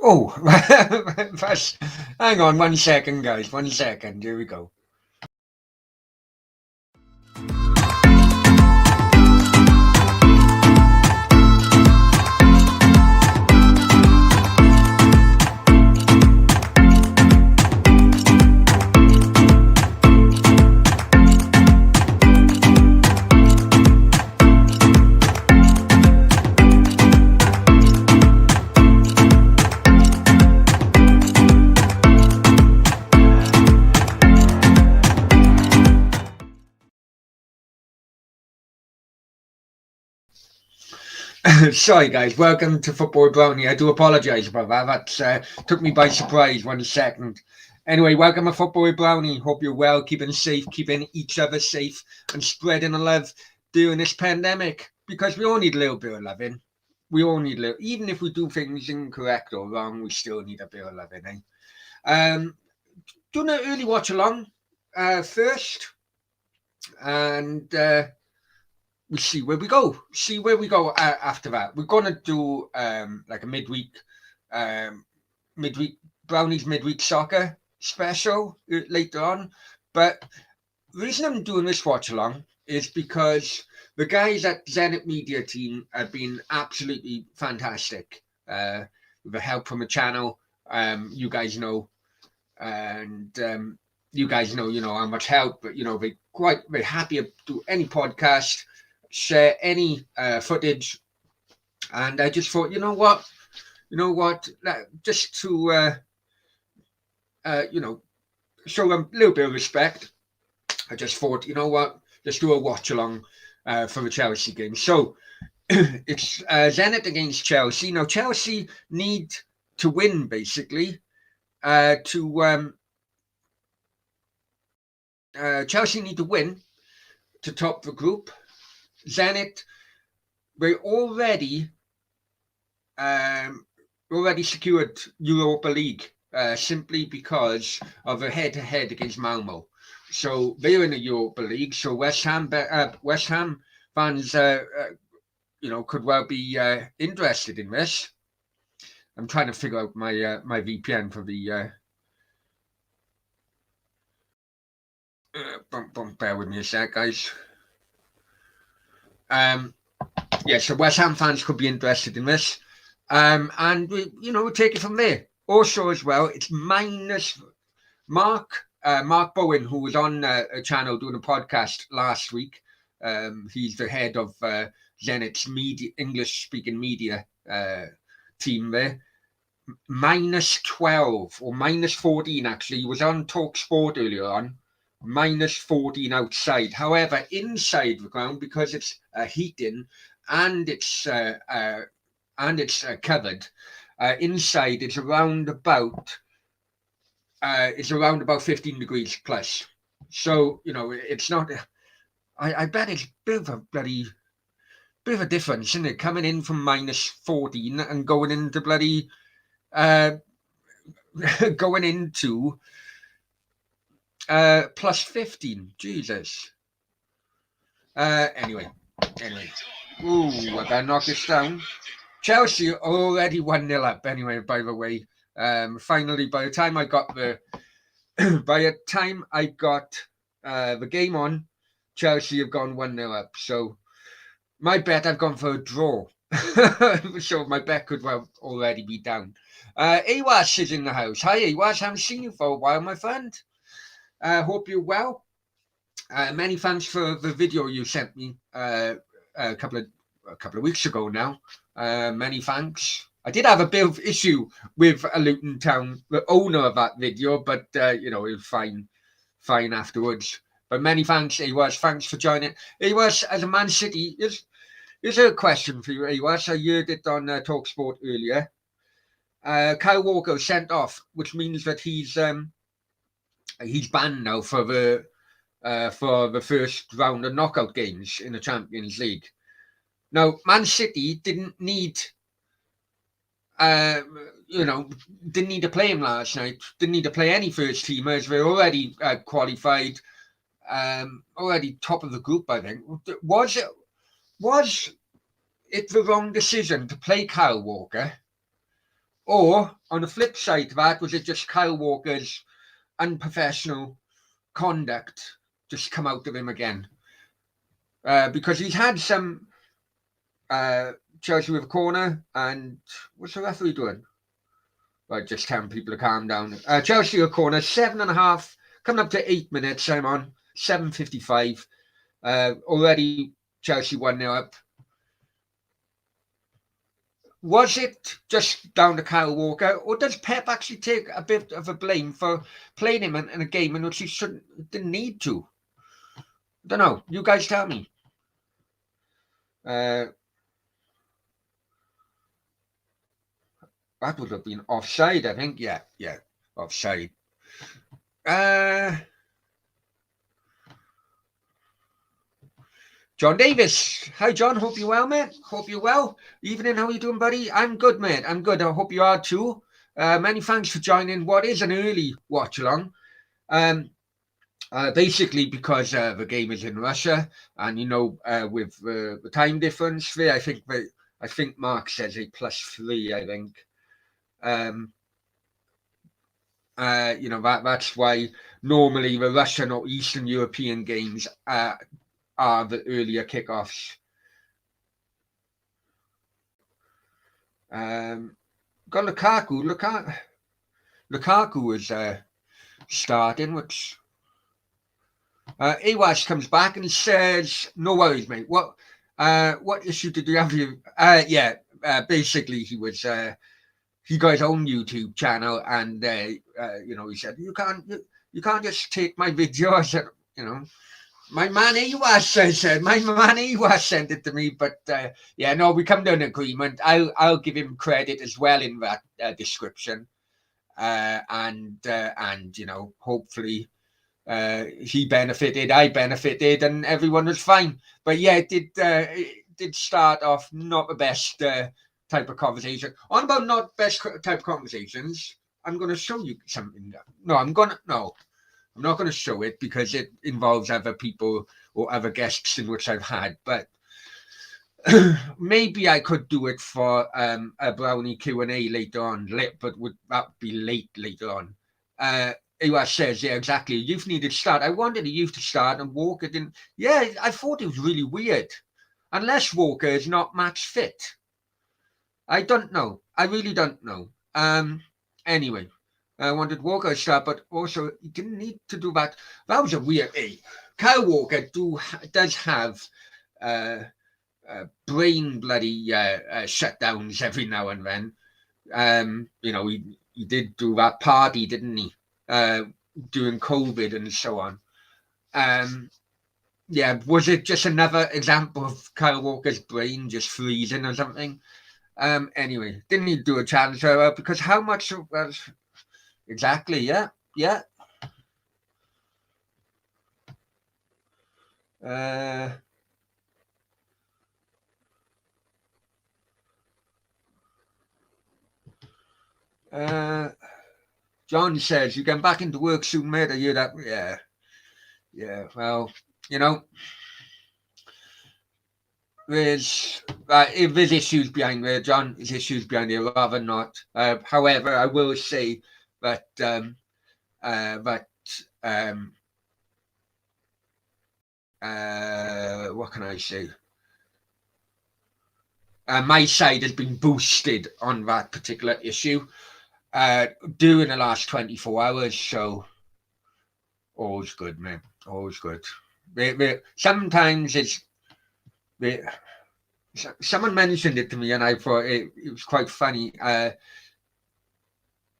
Oh, hang on 1 second, guys. 1 second. Here we go. Sorry, guys. Welcome to Football Brownie. I do apologise about that. That took me by surprise. 1 second. Anyway, welcome to Football Brownie. Hope you're well, keeping safe, keeping each other safe, and spreading the love during this pandemic. Because we all need a little bit of loving. We all need a little. Even if we do things incorrect or wrong, we still need a bit of loving. Doing an early watch along first, and we see where we go. See where we go after that. We're gonna do like a midweek brownies midweek soccer special later on. But the reason I'm doing this watch along is because the guys at Zenit Media team have been absolutely fantastic. With the help from the channel, you guys know, and you guys know, how much help. But they're quite very happy to do any podcast, share any footage, and I just thought, just to show them a little bit of respect. I just thought, let's do a watch along for the Chelsea game. So it's Zenit against Chelsea. Now Chelsea need to win basically Chelsea need to win to top the group. Zenit, they already secured Europa League simply because of a head-to-head against Malmo. So they're in the Europa League. So West Ham fans, could well be interested in this. I'm trying to figure out my VPN for the. Bear with me a sec, guys. So West Ham fans could be interested in this, and we'll take it from there. Also, as well, it's minus Mark Bowen, who was on a channel doing a podcast last week. He's the head of Zenit's English-speaking media team there. -12 or -14, actually. He was on TalkSport earlier on. -14 outside. However, inside the ground, because it's heating and it's covered, inside it's around about 15 degrees plus. So it's not. I bet it's a bit of a difference, isn't it? Coming in from -14 and going into going into +15. Jesus. Anyway. Ooh, I better knock this down. Chelsea already 1-0 up. Anyway, by the way, finally, by the time I got the game on, Chelsea have gone 1-0 up. So my bet, I've gone for a draw. So my bet could well already be down. Awas is in the house. Hi, Awas. Haven't seen you for a while, my friend. Hope you're well. Many thanks for the video you sent me a couple of weeks ago now. Many thanks. I did have a bit of issue with Luton Town, the owner of that video, but it was fine afterwards. But many thanks, Awas. Thanks for joining. Awas, as a Man City, here's a question for you, Awas. I heard it on TalkSport earlier. Kyle Walker sent off, which means that he's banned now for the first round of knockout games in the Champions League. Now, Man City didn't need to play him last night. Didn't need to play any first teamers. They're already qualified, already top of the group, I think. Was it the wrong decision to play Kyle Walker? Or on the flip side to that, was it just Kyle Walker's unprofessional conduct just come out of him again? Because he's had some Chelsea with a corner, and what's the referee doing? Right, just telling people to calm down. Chelsea with a corner, 7.5, coming up to 8 minutes. I'm on 7:55. Already Chelsea 1-0 up. Was it just down to Kyle Walker, or does Pep actually take a bit of a blame for playing him in a game in which he didn't need to? I don't know. You guys tell me. That would have been offside, I think. Yeah, offside. John Davis. Hi, John. Hope you're well, mate. Hope you're well. Evening. How are you doing, buddy? I'm good, mate. I'm good. I hope you are too. Many thanks for joining what is an early watch along. Basically because the game is in Russia, and with the time difference there, I think Mark says a +3. I think. That's why normally the Russian or Eastern European games are the earlier kickoffs. Got Lukaku. Lukaku is starting, which Iwash comes back and says, "No worries, mate. What issue did you have? Basically he was he got his own YouTube channel, and he said you can't just take my video." I said, my man Iwash sent it to me, but we come to an agreement. I'll give him credit as well in that description, and hopefully he benefited, I benefited, and everyone was fine. But yeah, it did start off not the best type of conversation. On about not best type of conversations, I'm going to show you something. No, I'm not going to show it because it involves other people or other guests in which I've had. But maybe I could do it for a Brownie Q&A later on. But would that be later on? Ewa says, yeah, exactly. Youth needed to start. I wanted the youth to start, and Walker didn't. Yeah, I thought it was really weird. Unless Walker is not match fit. I don't know. I really don't know. Anyway. I wanted Walker to start, but also he didn't need to do that. That was a weird. Kyle Walker does have brain bloody shutdowns every now and then. He did do that party, didn't he? During COVID and so on. Was it just another example of Kyle Walker's brain just freezing or something? Anyway, didn't need to do a challenge because how much of that? Exactly. Yeah. John says, "You get back into work soon, mate." Are you that? Yeah. Well, there's if there's issues behind there, John. There's issues behind there. Rather not. However, I will say that what can I say? My side has been boosted on that particular issue during the last 24 hours. So always good, man. Always good. Sometimes it's. Someone mentioned it to me, and I thought it was quite funny.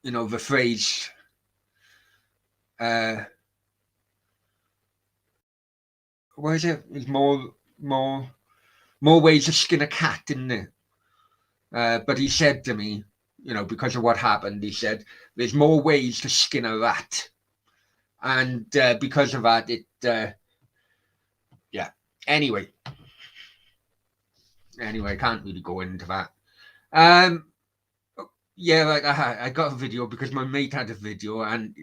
The phrase. What is it? It's more ways to skin a cat, isn't it? But he said to me, because of what happened, he said, there's more ways to skin a rat. And because of that, Anyway, I can't really go into that. I got a video because my mate had a video, and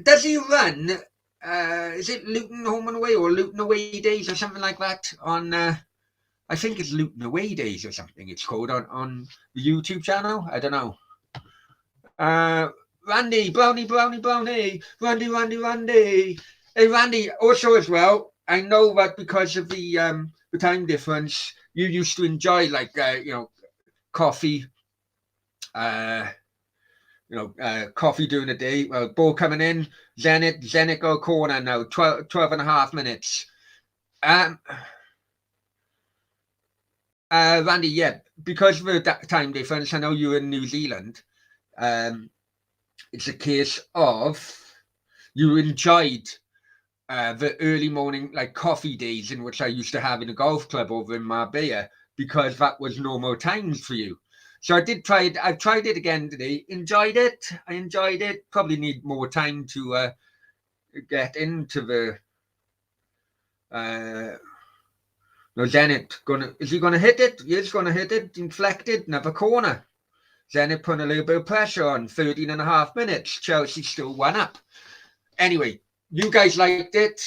does he run? Is it Luton Home and Away or Luton Away Days or something like that on I think it's Luton Away Days or something it's called on the YouTube channel. I don't know. Randy, Brownie. Hey, Randy, also as well, I know that because of the time difference, you used to enjoy like, coffee, coffee during the day. Well, ball coming in, Zenit go corner now, 12 and a half minutes. Randy, yeah, because of the time difference, I know you're in New Zealand. It's a case of you enjoyed the early morning, like coffee days, in which I used to have in a golf club over in Marbella, because that was normal times for you. So I did try it. I've tried it again today. Enjoyed it. I enjoyed it. Probably need more time to get into the. No, Zenit is he gonna hit it? He's gonna hit it. Inflected, another corner. Zenit putting a little bit of pressure on. 13 and a half minutes. Chelsea still 1-up. Anyway, you guys liked it.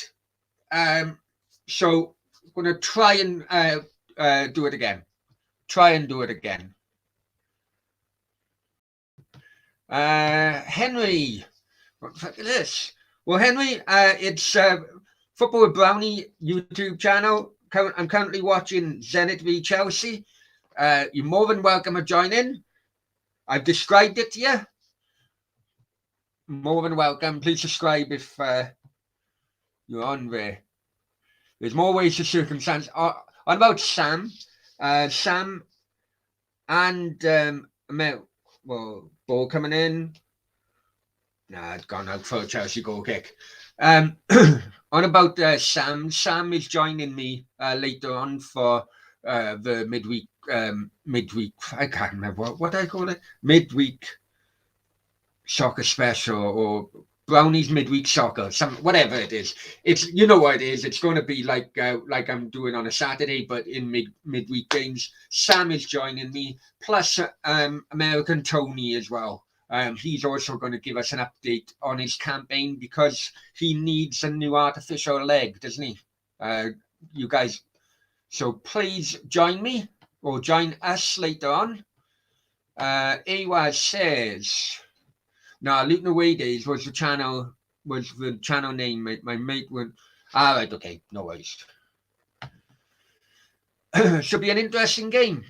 So I'm going to try and do it again. Henry, what the fuck is this? Well, Henry, it's Football with Brownie YouTube channel. I'm currently watching Zenit v Chelsea. You're more than welcome to join in. I've described it to you. More than welcome. Please subscribe if you're on there. There's more ways to circumstance. On about Sam, Sam and well, ball coming in. Nah, it's gone out for a Chelsea goal kick. On about Sam. Sam is joining me later on for the midweek. I can't remember what I call it. Midweek soccer special or Brownies midweek soccer, whatever it is. It's what it is. It's going to be like I'm doing on a Saturday, but in midweek games. Sam is joining me, plus American Tony as well. He's also going to give us an update on his campaign because he needs a new artificial leg, doesn't he? You guys, so please join me or join us later on. Awaz says. No, Luton Away Days was the channel name. My mate went. All right, okay, no worries. Should be an interesting game.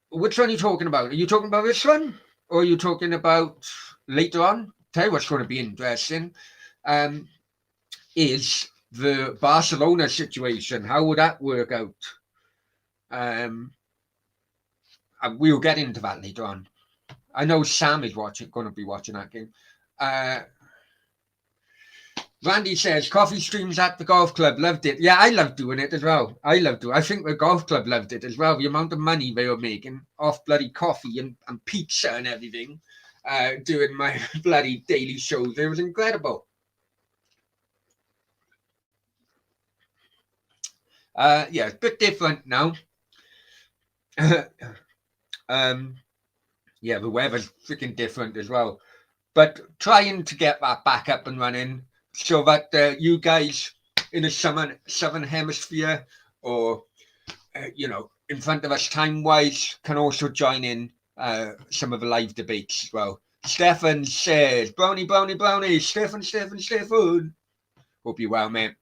Which one are you talking about? Are you talking about this one, or are you talking about later on? Tell you what's going to be interesting. Is the Barcelona situation? How would that work out? We'll get into that later on. I know Sam is going to be watching that game. Randy says, coffee streams at the golf club, loved it. Yeah, I love doing it as well. I think the golf club loved it as well. The amount of money they were making off bloody coffee and pizza and everything doing my bloody daily shows. It was incredible. Yeah, it's a bit different now. Yeah, the weather's freaking different as well. But trying to get that back up and running so that you guys in the southern hemisphere or, in front of us time-wise can also join in some of the live debates as well. Stefan says, Brownie, Stefan. Hope you're well, mate.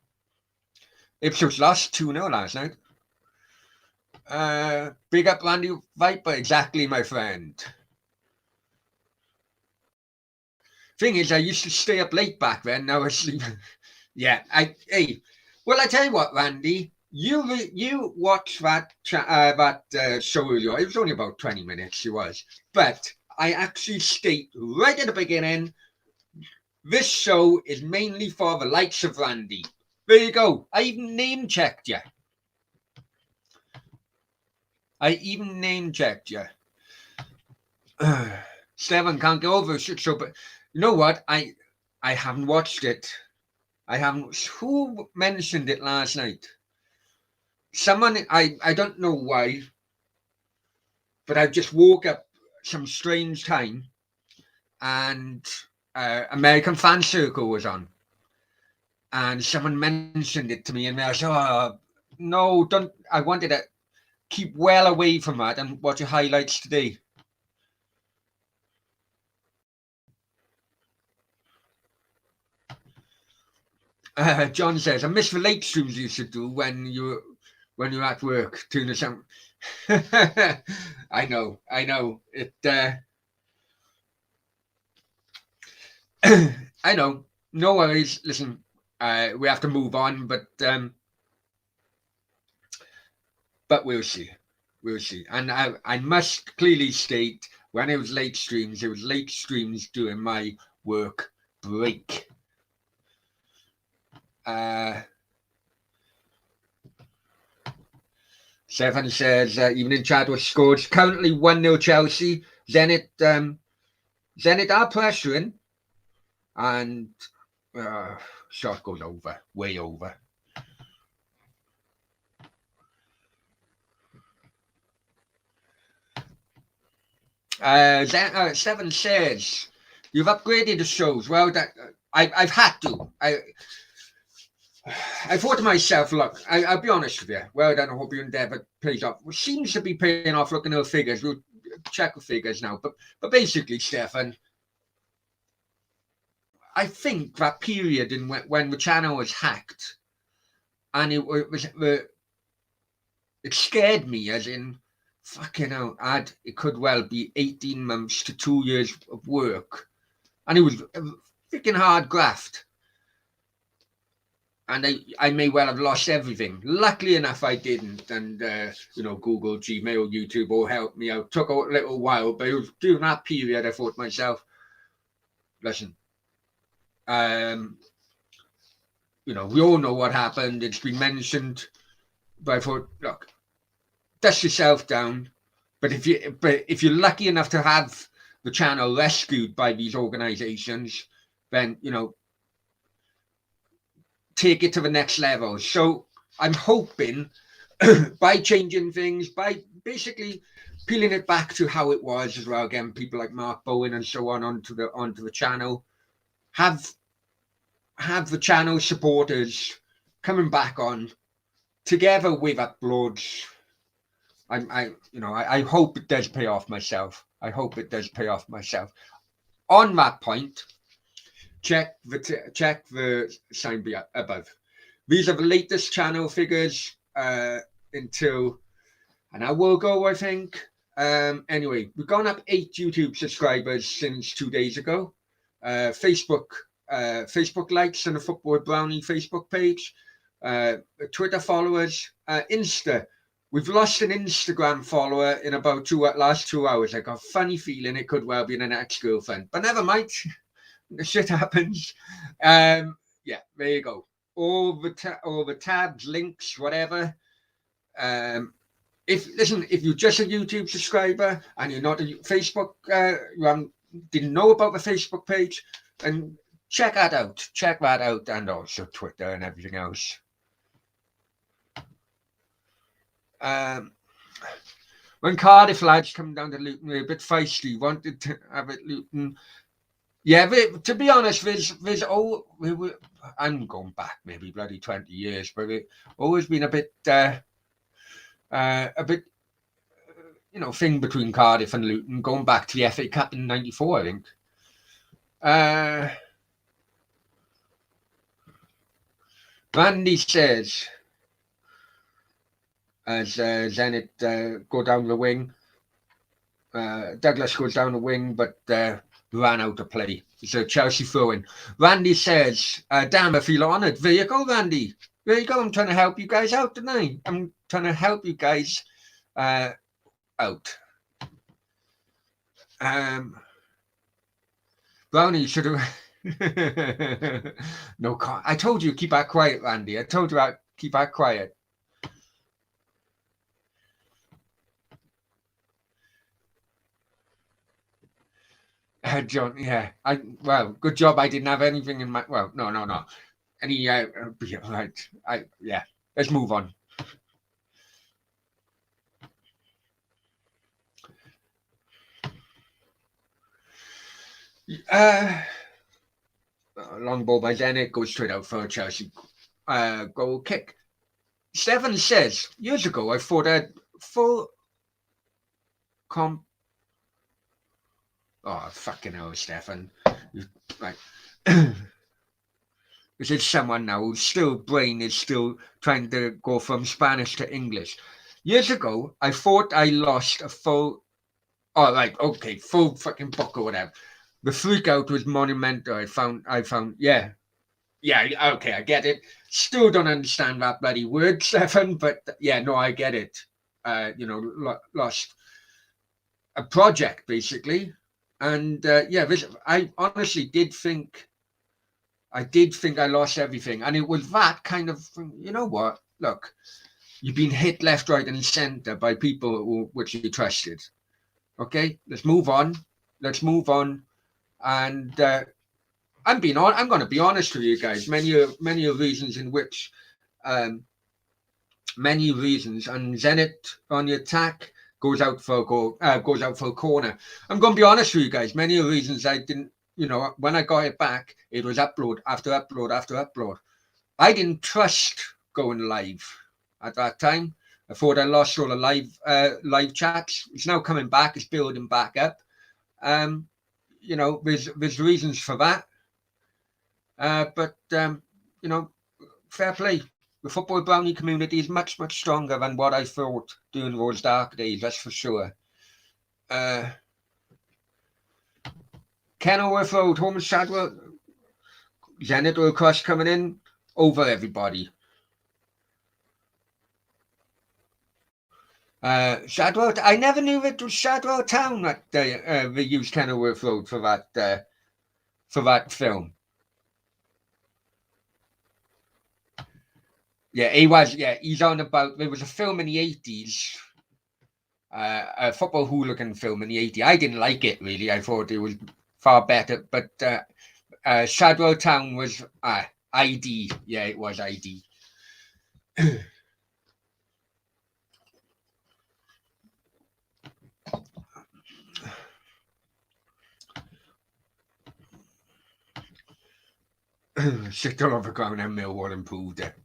Ipswich lost 2-0 last night. Big up Randy Viper, exactly, my friend. Thing is, I used to stay up late back then. Now I sleep. Yeah, I tell you what, Randy, you watched that show earlier. It was only about 20 minutes. It was, but I actually state right at the beginning, this show is mainly for the likes of Randy. There you go. I even name checked you. Stefan can't get over shit show, but you know what? I haven't watched it. I haven't. Who mentioned it last night? Someone. I don't know why, but I just woke up some strange time, and American Fan Circle was on, and someone mentioned it to me, and I said, "Oh, No, don't. I wanted to keep well away from that and watch your highlights today. John says, I miss the late streams you should do when you're at work doing some. I know. It. I know. No worries. Listen, we have to move on, but we'll see. We'll see. And I must clearly state when it was late streams, it was late streams during my work break. Stefan says, evening chat with scores. Currently 1-0 Chelsea. Zenit are pressuring. And shot goes over, way over. Seven says, you've upgraded the shows. Well, that I've had to. I thought to myself, look, I'll be honest with you. Well done. I hope your endeavour pays off. It seems to be paying off. Looking at the figures, we'll check the figures now. But basically, Stefan, I think that period when the channel was hacked, and it scared me, as in, fucking hell, it could well be 18 months to 2 years of work, and it was a freaking hard graft. And I may well have lost everything. Luckily enough, I didn't. And, Google, Gmail, YouTube all helped me out. Took a little while, but it was during that period I thought to myself, listen, we all know what happened. It's been mentioned. But I thought, look, dust yourself down. But if you're lucky enough to have the channel rescued by these organizations, then, take it to the next level. So I'm hoping by changing things, by basically peeling it back to how it was as well. Again, people like Mark Bowen and so on onto the channel, have the channel supporters coming back on together with uploads. I hope it does pay off myself. On that point, check the sign above. These are the latest channel figures until an hour ago, I think. Anyway, we've gone up 8 YouTube subscribers since 2 days ago. Facebook likes on the Football Brownie Facebook page. Twitter followers. Insta. We've lost an Instagram follower in about last 2 hours. I got a funny feeling it could well be an ex-girlfriend, but never mind. Shit happens. Yeah, there you go. All the tabs, links, whatever. If you're just a YouTube subscriber and you're not a Facebook, you didn't know about the Facebook page, then check that out, and also Twitter and everything else. When Cardiff lads come down to Luton, they're a bit feisty. Wanted to have it Luton. Yeah, to be honest, I'm going back maybe bloody 20 years, but it's always been a bit thing between Cardiff and Luton, going back to the FA Cup in '94, I think. Randy says, as Zenit go down the wing, Douglas goes down the wing, but ran out of play. So Chelsea throw-in. Randy says, damn, I feel honoured. There you go, Randy. There you go. I'm trying to help you guys out tonight. I'm trying to help you guys out. Brownie should have... No, I told you keep that quiet, Randy. I told you keep that quiet. John, yeah. Good job I didn't have anything in my... Well, no. Any... right. Yeah. Let's move on. Long ball by Zenit, goes straight out for a Chelsea goal kick. Stefan says, years ago, I thought I had full Oh, fucking hell, Stefan. Right. This is someone now whose brain is still trying to go from Spanish to English. Years ago, I thought I lost a full, full fucking book or whatever. The freak out was monumental. I found, yeah, okay, I get it. Still don't understand that bloody word, Stefan, but yeah, no, I get it. Lost a project basically, and I honestly did think I lost everything, and it was that kind of, you know what? Look, you've been hit left, right, and centre by people which you trusted. Okay, let's move on. Let's move on, and I'm going to be honest with you guys. Many reasons in which, many reasons, and Zenit on the attack goes out for a goal, goes out for a corner. I'm going to be honest with you guys. Many reasons I didn't. When I got it back, it was upload after upload after upload. I didn't trust going live at that time. I thought I lost all the live chats. It's now coming back. It's building back up. There's reasons for that. But fair play. The football brownie community is much, much stronger than what I thought during those dark days. That's for sure. Kenilworth Road, home Shadwell. Zenit or Cross coming in over everybody. Shadwell. I never knew it was Shadwell Town that they used Kenilworth Road for that film. Yeah, he was. Yeah, he's on about. There was a film in the 80s, a football hooligan film in the 80s. I didn't like it really. I thought it was far better. But Shadwell Town was ID. Yeah, it was ID. Sitter off the ground and Millwall improved it.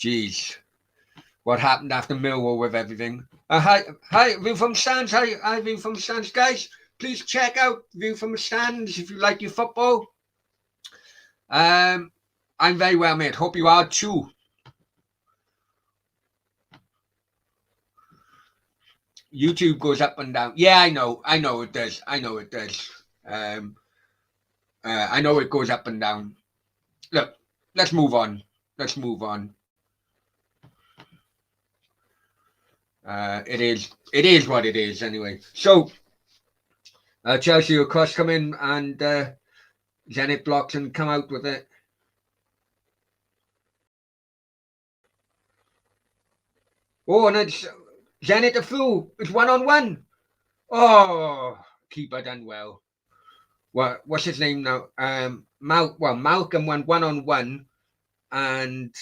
Jeez. What happened after Millwall with everything? Hi, View from Stands. Hi, View from Stands, guys. Please check out View from the Stands if you like your football. I'm very well, mate. Hope you are too. YouTube goes up and down. Yeah, I know it does. I know it does. I know it goes up and down. Look, let's move on. It is what it is anyway. So, Chelsea across come in and Zenit blocks and come out with it. Oh, and it's Zenit a through. It's 1-on-1. Oh, keeper done well. What's his name now? Malcolm went 1-on-1, and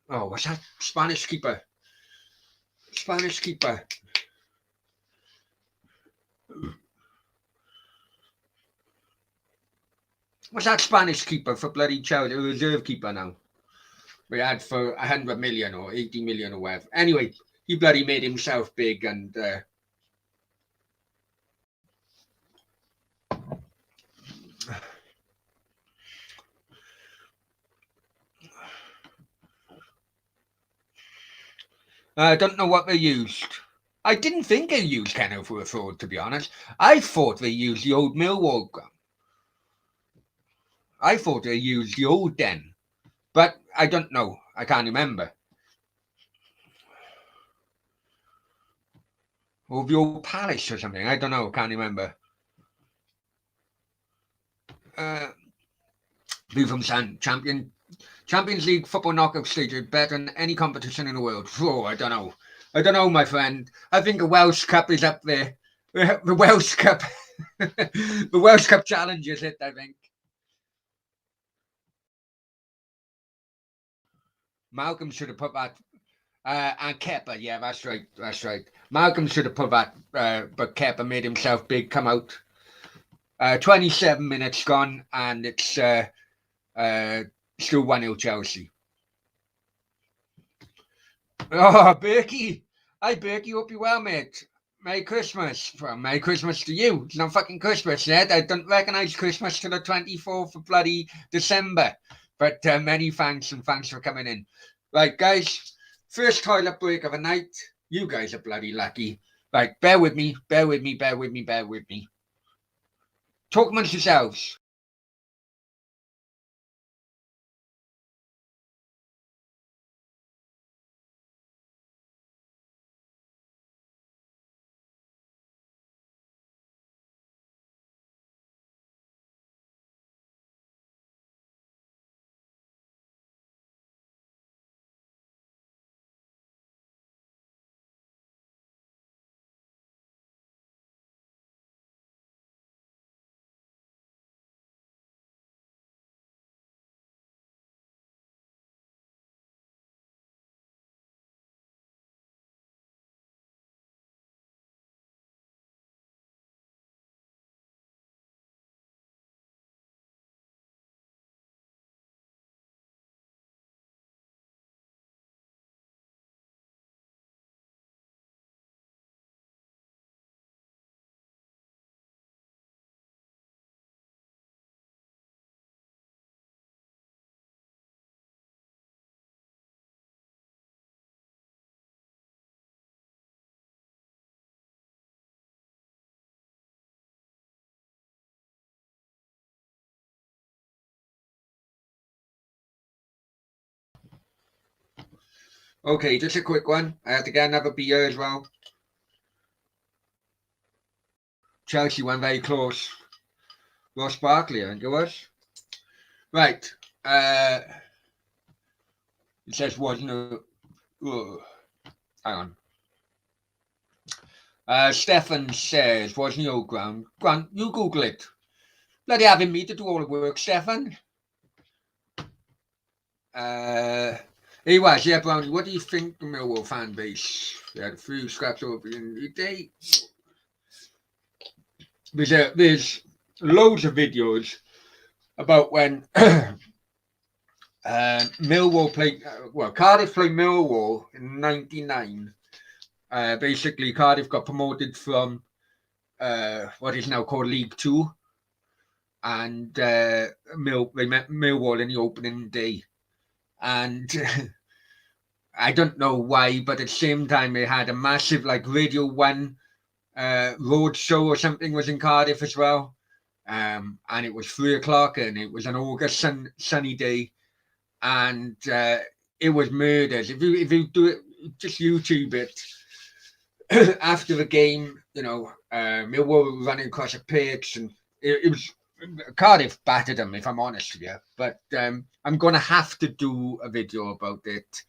what's that? Spanish keeper. What's that Spanish keeper for bloody Chelsea? A reserve keeper now. We had for 100 million or 80 million or whatever. Anyway, he bloody made himself big and. I don't know what they used. I didn't think they used Keno for a fraud, to be honest. I thought they used the old Millwall ground. I thought they used the old den. But I don't know. I can't remember. Or the old Palace or something. I don't know. Can't remember. Blue from Sun, Champions League football knockout stage is better than any competition in the world. Oh, I don't know, my friend. I think the Welsh Cup is up there. The Welsh Cup. The Welsh Cup challenge is it, I think. Malcolm should have put that. And Kepa, yeah, that's right. Malcolm should have put that, but Kepa made himself big, come out. 27 minutes gone, and it's still 1-0 Chelsea. Oh, Berkey. Hi, Berkey. Hope you're well, mate. Merry Christmas. Well, Merry Christmas to you. It's not fucking Christmas yet. I don't recognise Christmas till the 24th of bloody December. But many thanks, and thanks for coming in. Right, guys. First toilet break of the night. You guys are bloody lucky. Right, bear with me. Bear with me. Bear with me. Bear with me. Talk amongst yourselves. Okay, just a quick one. I had to get another beer as well. Chelsea went very close. Ross Barkley, I think it was. Right. It says wasn't a. Oh, hang on. Stefan says wasn't your ground. Grant, you Google it. Bloody having me to do all the work, Stefan. He was, yeah, Brownie. What do you think the Millwall fan base? They had a few scraps over in the day. There's loads of videos about when Millwall played, Cardiff played Millwall in '99. Basically, Cardiff got promoted from what is now called League Two, and they met Millwall in the opening day. And I don't know why, but at the same time, they had a massive like Radio One road show or something was in Cardiff as well. And it was 3 o'clock, and it was an August sunny day, and it was murders. If you do it, just YouTube it. After the game, Millwall were running across a pitch, and it was Cardiff battered them. If I'm honest with you, but I'm gonna have to do a video about it.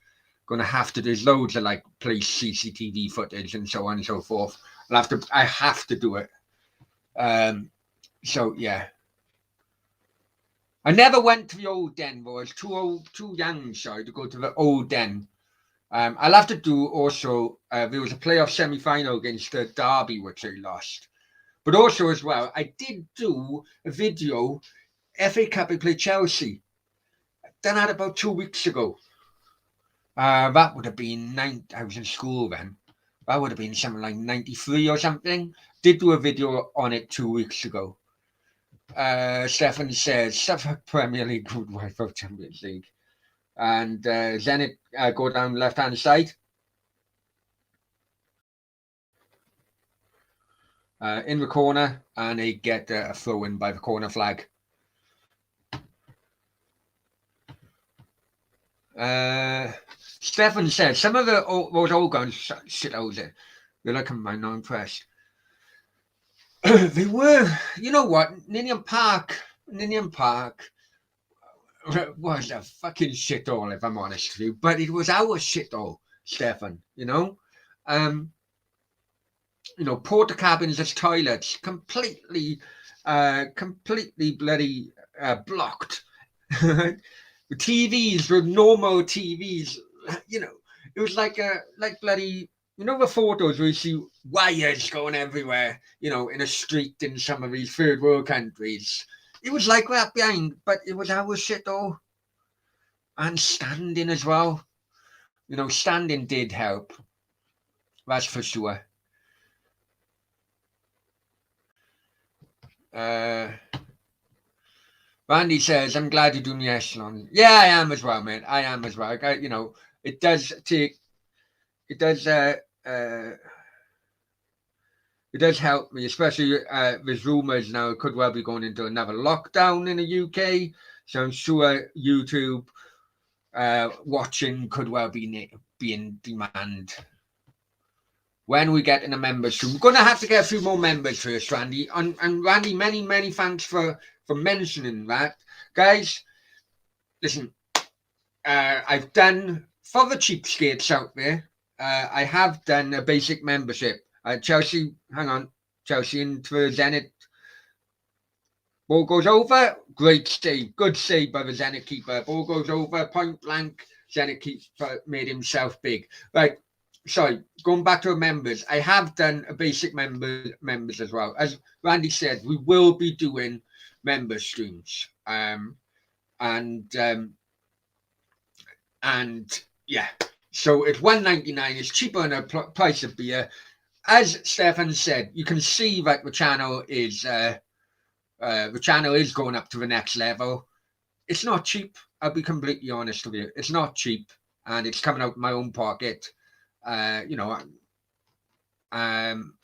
Gonna have to. There's loads of like police CCTV footage and so on and so forth. I have to do it. So yeah, I never went to the old den, though. I was too young, sorry, to go to the old den. I'll have to do also. There was a playoff semi-final against Derby, which I lost. But also as well, I did do a video. FA Cup, I played Chelsea. Done that about 2 weeks ago. That would have been I was in school then. That would have been something like 93 or something. Did do a video on it 2 weeks ago. Stefan says Suffolk Premier League good wife of Champions League. And Zenit go down left hand side. In the corner, and they get a throw in by the corner flag. Stefan says some of those old guns shit out there. You're like, I'm not impressed. They were, you know what? Ninian Park was a fucking shithole, if I'm honest with you. But it was our shithole, Stefan. Porta cabins as toilets, completely bloody blocked. The TVs were normal TVs. It was like bloody. The photos where you see wires going everywhere. In a street in some of these third world countries. It was like that behind, but it was our shit though. And standing as well. standing did help. That's for sure. Randy says, I'm glad you're doing the echelon. Yeah, I am as well, mate. I am as well. It does take, it does, it does help me, especially there's rumours now it could well be going into another lockdown in the UK. So I'm sure YouTube watching could well be in demand. When we get in a members room, we're going to have to get a few more members first, Randy. And Randy, many thanks for mentioning that. Guys, listen, I've done, for the cheapskates out there, I have done a basic membership. Chelsea, hang on. Chelsea into Zenit. Ball goes over. Great save. Good save by the Zenit keeper. Ball goes over. Point blank. Zenit keeper made himself big. Right. Sorry. Going back to the members. I have done a basic members as well. As Randy said, we will be doing member streams. And yeah. So it's $1.99. It's cheaper than the price of beer. As Stefan said, you can see that the channel is going up to the next level. It's not cheap. I'll be completely honest with you. It's not cheap, and it's coming out of my own pocket.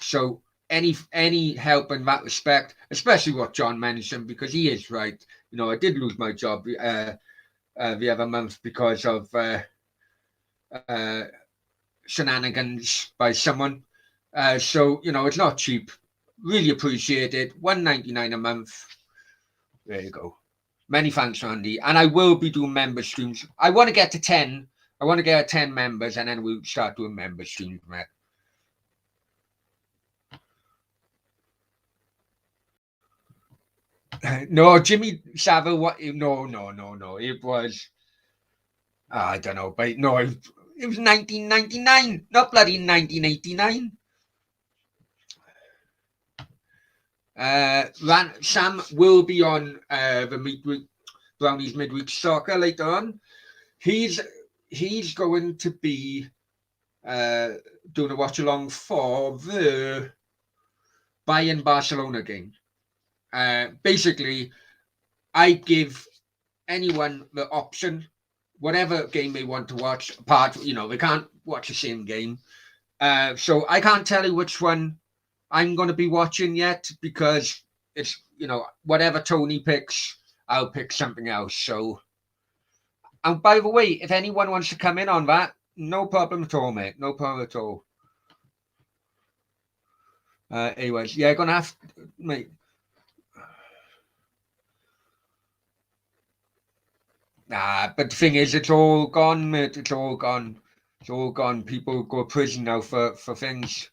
So any help in that respect, especially what John mentioned, because he is right. I did lose my job the other month because of shenanigans by someone. So it's not cheap. Really appreciate it. $1.99 a month. There you go. Many thanks, Randy. And I will be doing member streams. I want to get to 10. I want to get 10 members, and then we'll start doing member streams, mate. No, Jimmy Savile. What? No. It was. I don't know, but no, it was 1999, not bloody 1989. Sam will be on the Brownies midweek soccer later on. He's going to be doing a watch along for the Bayern Barcelona game. Basically, I give anyone the option, whatever game they want to watch. Apart, they can't watch the same game. So I can't tell you which one I'm going to be watching yet, because it's, whatever Tony picks, I'll pick something else. So, and by the way, if anyone wants to come in on that, no problem at all, mate. No problem at all. Anyways, yeah, gonna have, mate. But the thing is, it's all gone, mate. It's all gone. It's all gone. People go to prison now for things.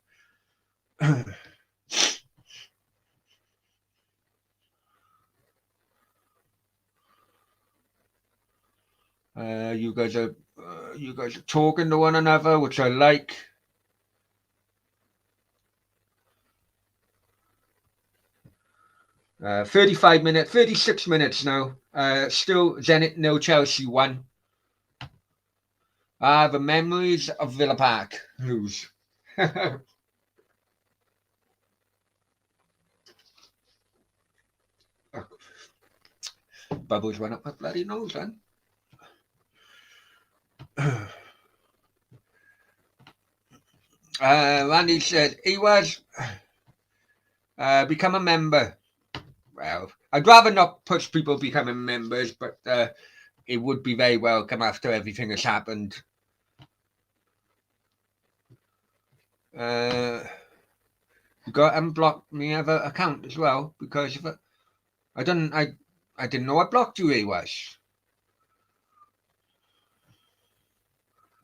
You guys are talking to one another, which I like. Uh, 35 minutes, 36 minutes now. Still Zenit 0, Chelsea 1. The memories of Villa Park lose. Bubbles went up my bloody nose, then. Randy said he was become a member. Well, I'd rather not push people becoming members, but it would be very welcome after everything has happened. You got to unblock my other account as well, because if I didn't know I blocked you, was.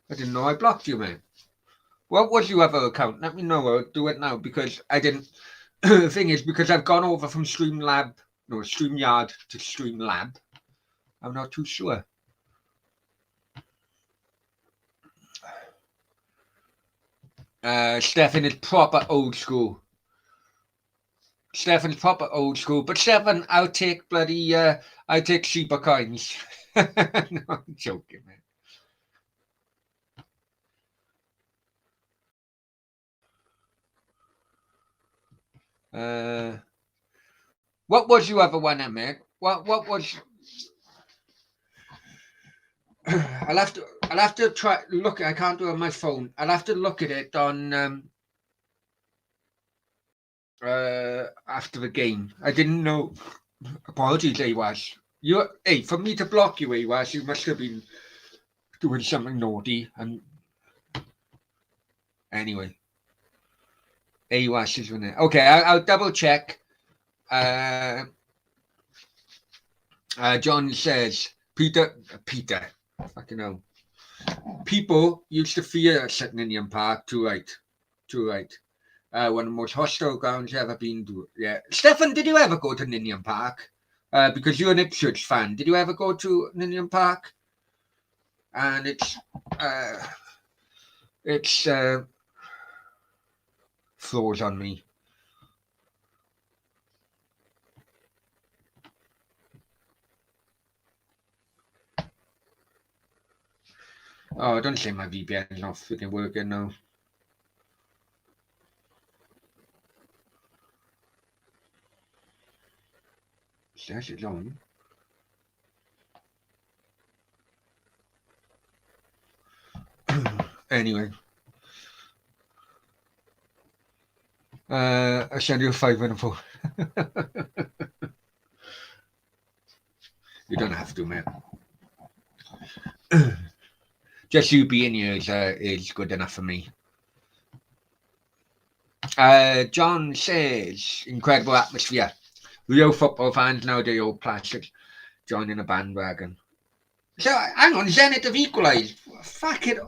I didn't know I blocked you, man. What was your other account? Let me know. I'll do it now, because I didn't. The thing is, because I've gone over from StreamYard to Streamlab, I'm not too sure. Stefan is proper old school. Stefan's proper old school. But Stefan, I'll take I'll take super coins. No, I'm joking, man. What was your other one, Emma? What was? I'll have to try look. I can't do it on my phone. I'll have to look at it on after the game. I didn't know. Apologies, Awas. Hey, for me to block you, Awas, you must have been doing something naughty. And anyway, Awas is winning. Okay, I'll double check. John says, Peter, fucking hell. People used to fear St. Ninian Park. Too right. One of the most hostile grounds ever been to. Yeah. Stefan, did you ever go to Ninian Park? Because you're an Ipswich fan. Did you ever go to Ninian Park? And it's floors on me. Oh, don't say my VPN's not freaking working now. Says it's on. Anyway. I send you a 5 and a 4. You don't have to, man. Just you being here is good enough for me. John says, incredible atmosphere. Real football fans nowadays, old plastics, joining a bandwagon. So, hang on, Zenit have equalised. Fuck it.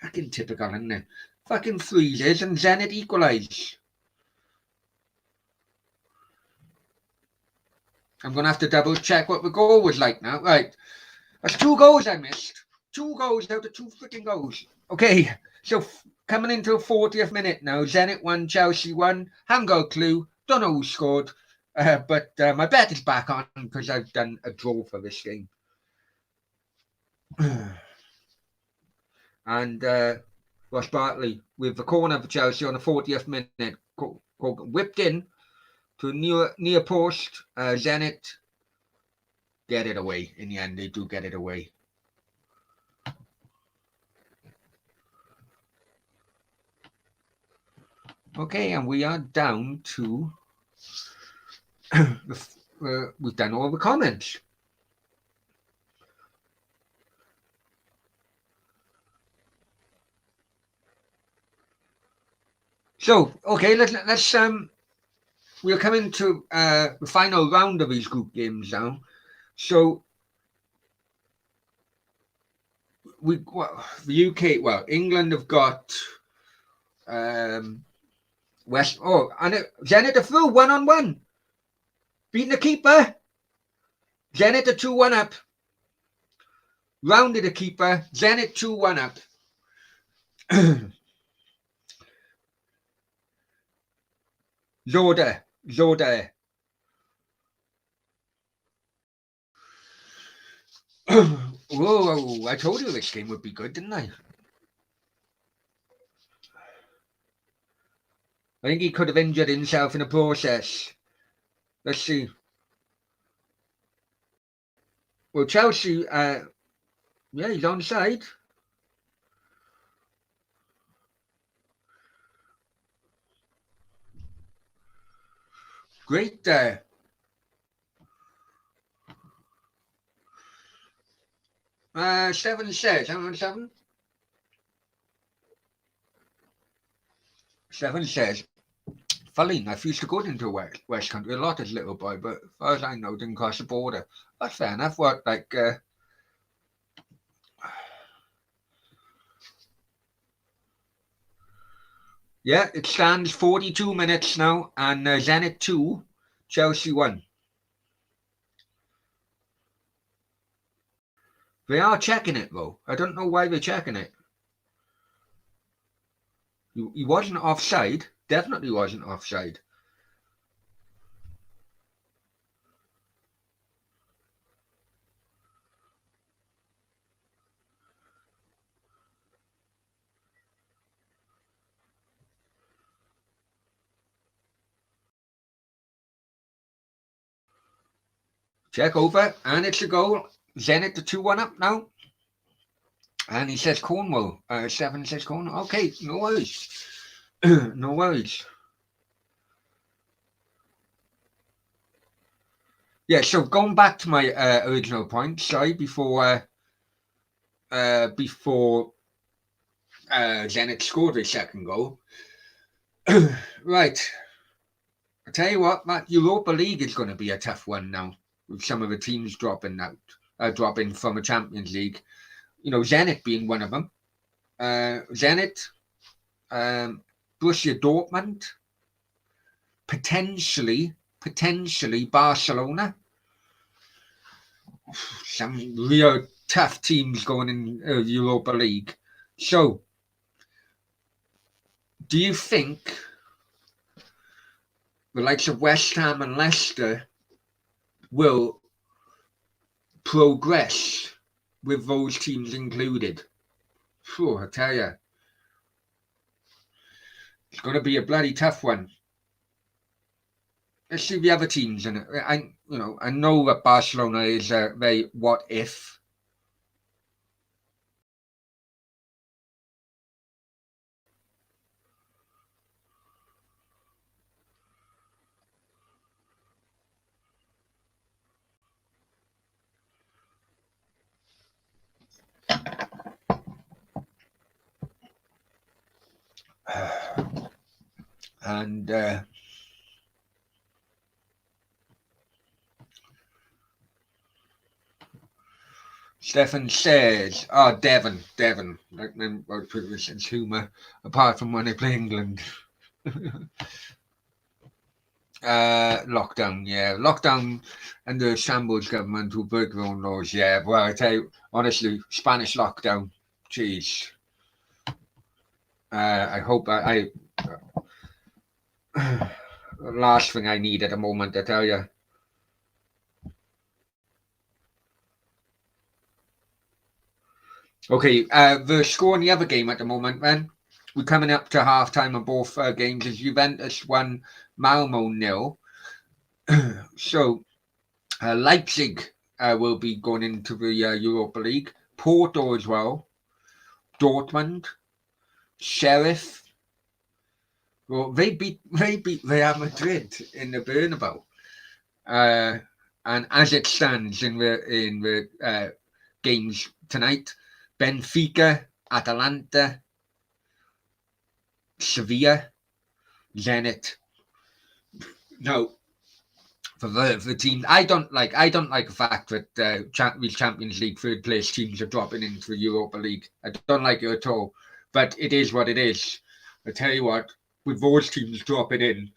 Fucking typical, isn't it? Fucking freezes and Zenit equalise. I'm going to have to double check what the goal was like now. Right. That's 2 goals I missed. 2 goals out of 2 freaking goals. Okay, so coming into the 40th minute now. Zenit 1, Chelsea 1. Haven't got a clue. Don't know who scored. But my bet is back on because I've done a draw for this game. And Ross Bartley with the corner for Chelsea on the 40th minute. Whipped in to near post. Zenit get it away. In the end, they do get it away. Okay, and we are down to we've done all the comments. So, okay, let's we're coming to the final round of these group games now. So the UK, England have got West. Oh, and Zenit are through 1-on-1, beating the keeper. Zenit are 2-1 up. Rounded the keeper. Zenit 2-1 up. Zoda. Whoa, I told you this game would be good, didn't I? I think he could have injured himself in the process. Let's see. Well, Chelsea, yeah, he's onside. Great there. Seven says, hang on, seven. Seven says, funny enough, used to go into West Country a lot as a little boy, but as far as I know, didn't cross the border. That's fair enough. What, like, yeah, it stands 42 minutes now, and Zenit 2, Chelsea 1. They are checking it, though. I don't know why they're checking it. He wasn't offside. Definitely wasn't offside. Check over, and it's a goal. Zenit, the 2-1 up now. And he says Cornwall. 7 says Cornwall. Okay, no worries. No worries. Yeah, so going back to my original point, sorry, before Zenit scored his second goal. Right. I tell you what, that Europa League is going to be a tough one now, with some of the teams dropping from a Champions League. You know, Zenit being one of them. Zenit, Borussia Dortmund, potentially Barcelona. Some real tough teams going in Europa League. So, do you think the likes of West Ham and Leicester will progress with those teams included? Phew, I tell you, it's going to be a bloody tough one. Let's see the other teams in it. I know that Barcelona is a very what if. And Stefan says, Devon. Like them, put this sense humour, apart from when they play England. Lockdown and the shambles government who break their own laws. Yeah, well, I tell you, honestly, Spanish lockdown, jeez. I hope I last thing I need at the moment, I tell you. Okay, the score in the other game at the moment, then. We're coming up to half-time of both games as Juventus 1, Malmo 0. So, Leipzig will be going into the Europa League. Porto as well. Dortmund. Sheriff. Well, they beat Real Madrid in the Bernabeu. And as it stands in the games tonight, Benfica, Atalanta, Sevilla, Zenit. No, for the team, I don't like the fact that Champions League third place teams are dropping into the Europa League. I don't like it at all. But it is what it is. I tell you what, with those teams dropping in,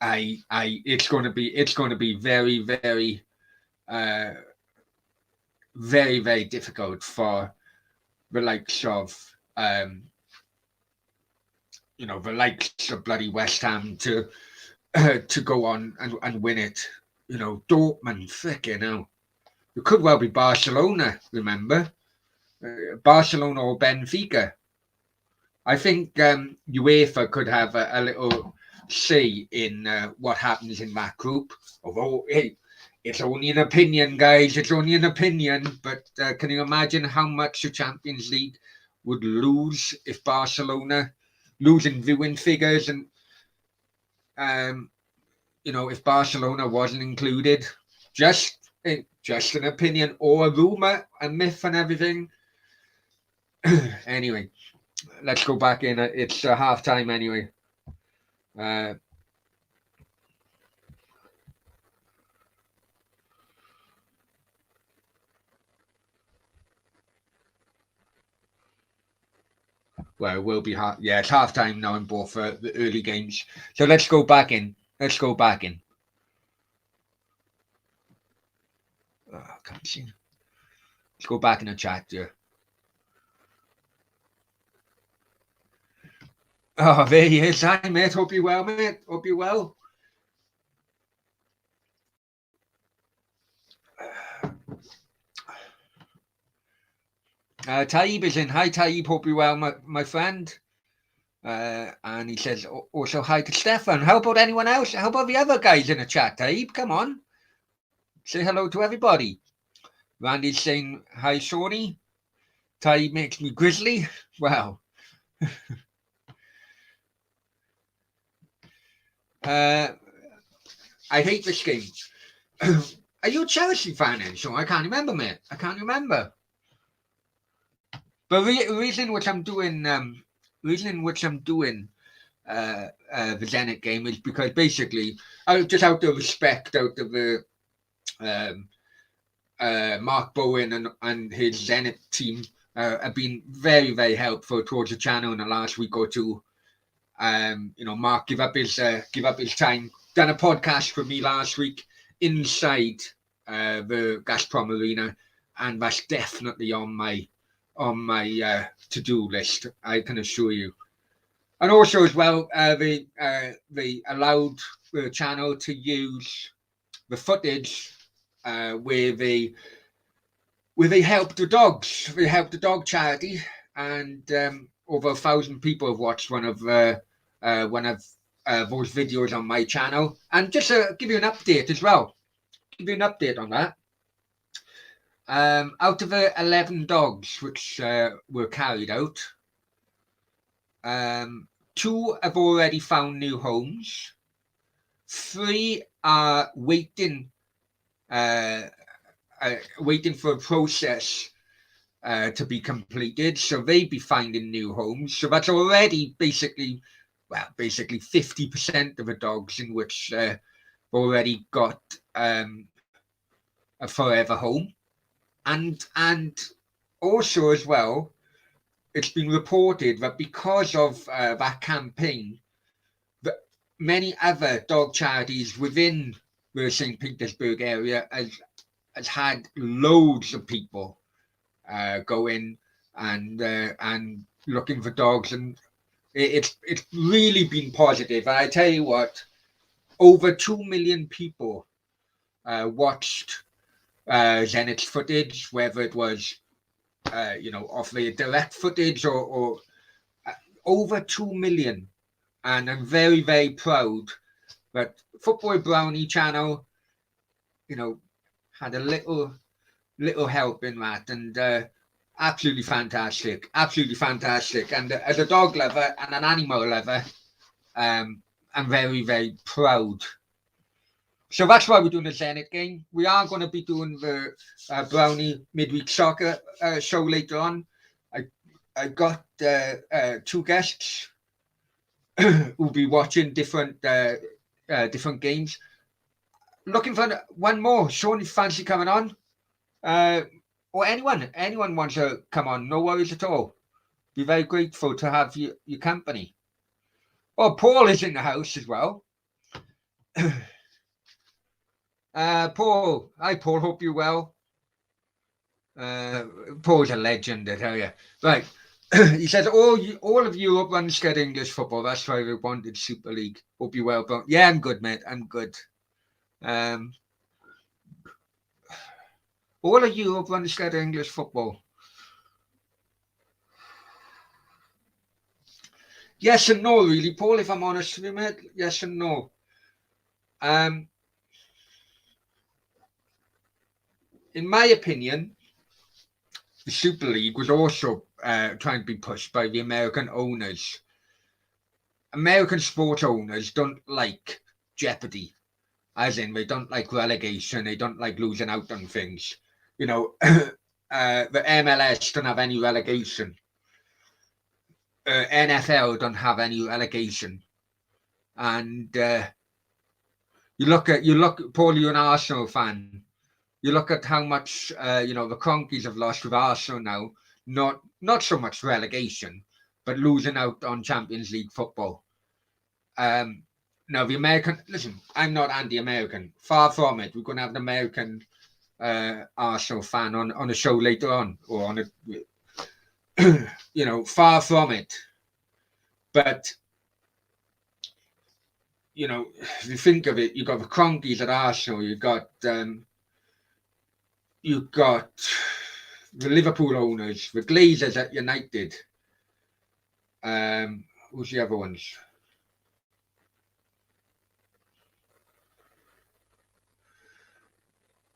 it's going to be very, very, very, very difficult for the likes of the likes of bloody West Ham to go on and win it. You know, Dortmund, freaking hell. It could well be Barcelona, remember? Barcelona or Benfica. I think UEFA could have a little say in what happens in that group. Although, hey, it's only an opinion, guys. It's only an opinion. But can you imagine how much the Champions League would lose if Barcelona losing viewing figures and if Barcelona wasn't included? Just an opinion or a rumor, a myth, and everything. Anyway, let's go back in. It's half time anyway. Well, it will be it's half time now in both the early games. So let's go back in. Oh, I can't see. Let's go back in the chat here. Oh, there he is. Hi, mate. Hope you're well, mate. Hope you're well. Taib is in. Hi, Taib. Hope you're well, my friend. And he says also hi to Stefan. How about anyone else? How about the other guys in the chat, Taib? Come on. Say hello to everybody. Randy's saying hi, Shawnee. Ty makes me grizzly. Well, I hate this game. Are you a Chelsea fan then? So I can't remember, mate. I can't remember. But reason which I'm doing, the Zenit game is because basically, just out of respect, out of the um, Mark Bowen and his Zenit team have been very, very helpful towards the channel in the last week or two. Mark give up his time. Done a podcast for me last week inside the Gazprom Arena, and that's definitely on my to-do list. I can assure you. And also as well, they allowed the channel to use the footage where they helped the dogs. They helped the dog charity, and over 1,000 people have watched one of those videos on my channel. And just to give you an update as well, give you an update on that. Out of the 11 dogs which were carried out, 2 have already found new homes. 3 are waiting for a process to be completed, so they'd be finding new homes. So that's already basically 50% of the dogs in which already got a forever home. And also as well, it's been reported that because of that campaign, that many other dog charities within the St. Petersburg area has had loads of people go in and looking for dogs, and it's really been positive. And I tell you what, over 2 million people watched Zenit's footage, whether it was off the direct footage or over 2 million. And I'm very, very proud that Football Brownie channel, had a little help in that, and absolutely fantastic. And as a dog lover and an animal lover, I'm very, very proud. So that's why we're doing the Zenit game. We are going to be doing the Brownie midweek soccer show later on. I got 2 guests who'll be watching different games. Looking for one more. Sean, you fancy coming on? Or anyone wants to come on, no worries at all. Be very grateful to have your company. Oh, Paul is in the house as well. Paul, hi Paul, hope you're well. Paul's a legend, I tell you. Right, he says all of Europe runs good English football. That's why we wanted Super League. Hope you're well, but yeah, I'm good, mate. I'm good. All of Europe runs good English football. Yes and no, really, Paul. If I'm honest with you, mate, yes and no. In my opinion, the Super League was also trying to be pushed by the American owners. American sports owners don't like jeopardy, as in they don't like relegation, they don't like losing out on things. The MLS don't have any relegation. NFL don't have any relegation. And you look, Paul, you're an Arsenal fan. You look at how much the Cronkies have lost with Arsenal now. Not so much relegation, but losing out on Champions League football. Now the American, listen, I'm not anti-American. Far from it. We're going to have an American Arsenal fan on a show later on, or on a, far from it. But if you think of it, you've got the Cronkies at Arsenal. You've got the Liverpool owners, the Glazers at United. Who's the other ones?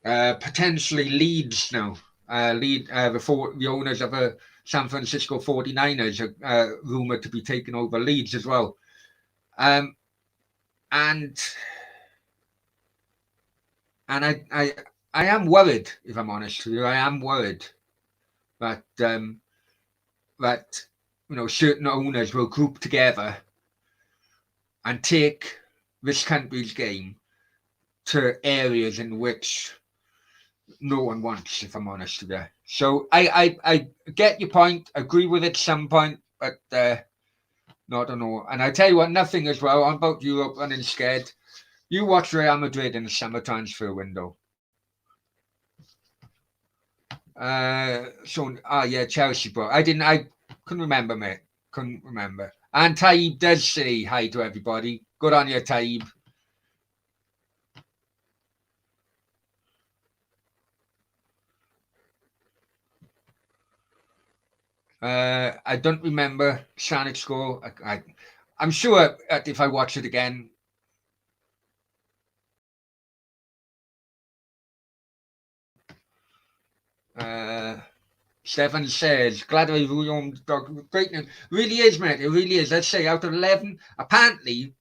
Potentially Leeds now. The owners of a San Francisco 49ers are rumored to be taking over Leeds as well. And I am worried, if I'm honest with you. I am worried that certain owners will group together and take this country's game to areas in which no one wants, if I'm honest with you. So I get your point, agree with it some point, but no, I don't know. And I tell you what, nothing as well. I'm about Europe running scared. You watch Real Madrid in the summer transfer window. Chelsea, bro. I couldn't remember, mate. Couldn't remember. And Taib does say hi to everybody. Good on you, Taib. I don't remember Sanik's score. I'm sure that if I watch it again. Stefan says, glad I owned the dog. Great news. Really is, mate. It really is. Let's say out of 11, apparently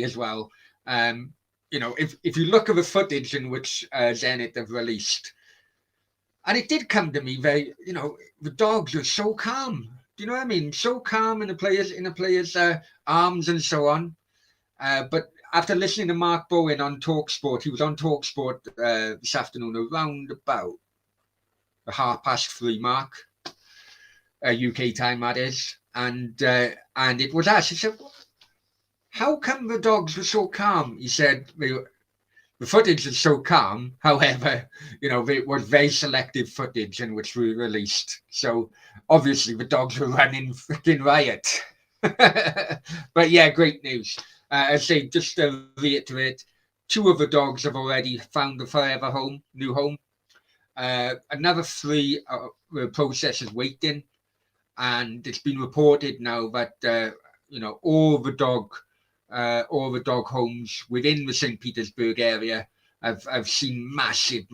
as well, if you look at the footage in which Zenit have released, and it did come to me the dogs are so calm. Do you know what I mean? So calm in the players' arms and so on. But after listening to Mark Bowen on TalkSport, he was on TalkSport this afternoon around about the 3:30 mark, UK time that is, and it was asked. He said, "How come the dogs were so calm?" He said, "The footage is so calm. However, it was very selective footage in which we released. So obviously the dogs were running freaking riot." But yeah, great news. I say, just to reiterate, 2 of the dogs have already found a forever new home. Another 3 the process is waiting, and it's been reported now that all the dog homes within the St. Petersburg area have seen massive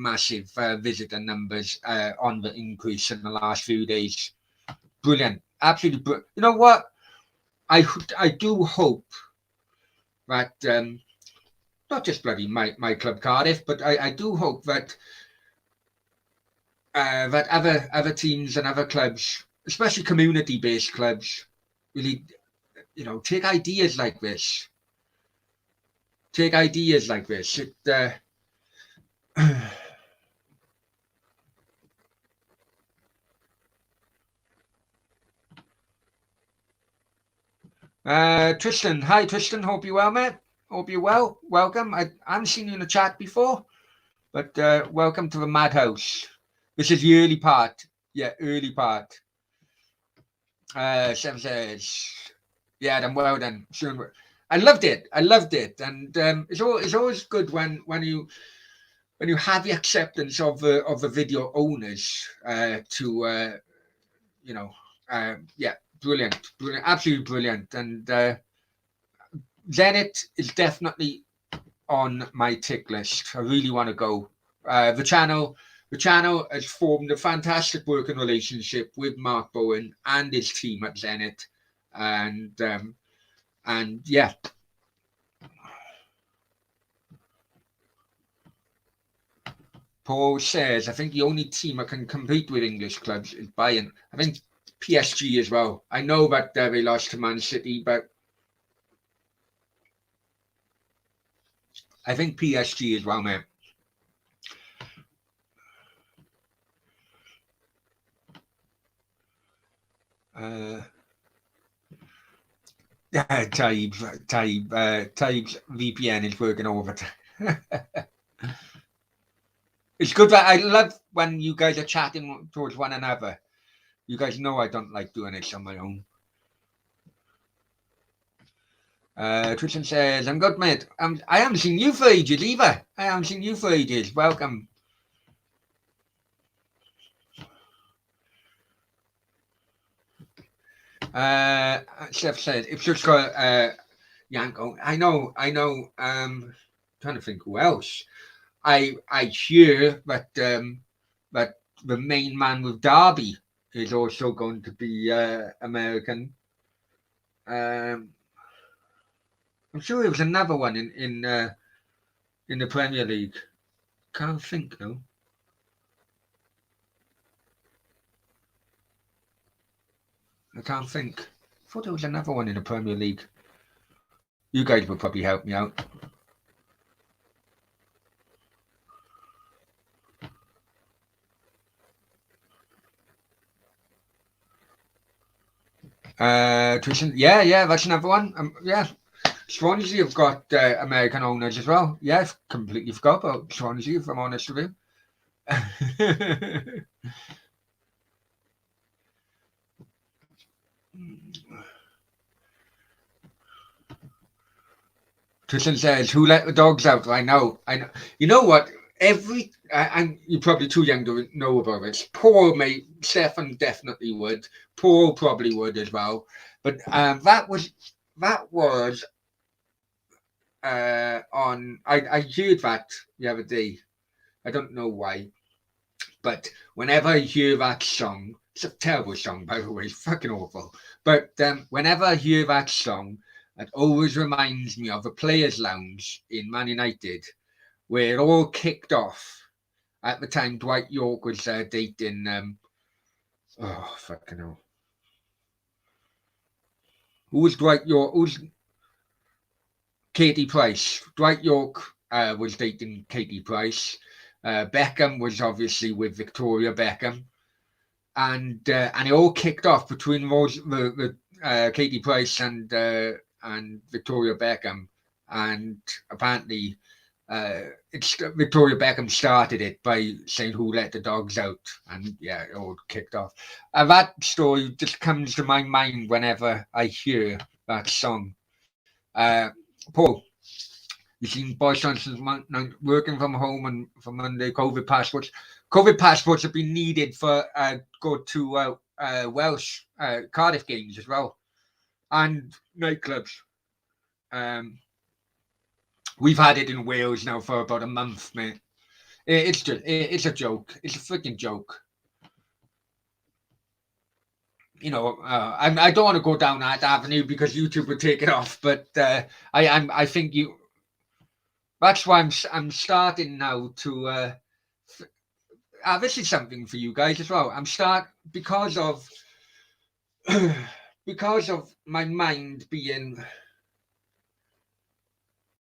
visitor numbers on the increase in the last few days. Brilliant, absolutely brilliant. You know what? I do hope that not just bloody my club Cardiff, but I do hope that that other teams and other clubs, especially community-based clubs, really, take ideas like this. Take ideas like this. Tristan, hi Tristan. Hope you're well, mate. Hope you're well. Welcome. I haven't seen you in the chat before, but welcome to the Madhouse. This is the early part. Yeah, early part. Seven says, yeah, then well done. Sure. I loved it, and it's always good when you have the acceptance of the video owners brilliant, absolutely brilliant, and Zenit is definitely on my tick list. I really want to go. The channel has formed a fantastic working relationship with Mark Bowen and his team at Zenit, and yeah. Paul says, I think the only team that can compete with English clubs is Bayern. I think PSG as well. I know that they lost to Man City, but I think PSG as well, mate. Taib's VPN is working overtime. It's good that I love when you guys are chatting towards one another. You guys know I don't like doing this on my own. Tristan says, I'm good, mate. I haven't seen you for ages either. Welcome. Chef says, if just got Yanko. I know. Trying to think who else. I hear that that the main man with Derby is also going to be American. I'm sure there was another one in the Premier League. Can't think though. I can't think. I thought there was another one in the Premier League. You guys would probably help me out. Yeah, that's another one. Yeah, Swansea have got American owners as well. Yeah, I've completely forgot about Swansea, if I'm honest with you. Tristan says, "Who let the dogs out?" I know. You know what? And you're probably too young to know about this. Paul may, Stefan definitely would. Paul probably would as well. But that was on. I heard that the other day. I don't know why, but whenever I hear that song, it's a terrible song by the way, it's fucking awful. But whenever I hear that song, it always reminds me of the Players' Lounge in Man United, where it all kicked off. At the time, Dwight York was dating. Oh fucking hell! Who was Dwight York? Who's Katie Price? Dwight York was dating Katie Price. Beckham was obviously with Victoria Beckham, and it all kicked off between the Katie Price and Victoria Beckham, and apparently it's Victoria Beckham started it by saying "Who let the dogs out," and yeah, it all kicked off. That story just comes to my mind whenever I hear that song. Paul, you seen Boris Johnson's working from home and from Monday COVID passports. COVID passports have been needed for go to Welsh Cardiff games as well, and nightclubs. Um, we've had it in Wales now for about a month, mate. It's a joke. It's a freaking joke. You know, I don't want to go down that avenue because YouTube would take it off, but I think you. That's why I'm starting now to. This is something for you guys as well. I'm start because of because of my mind being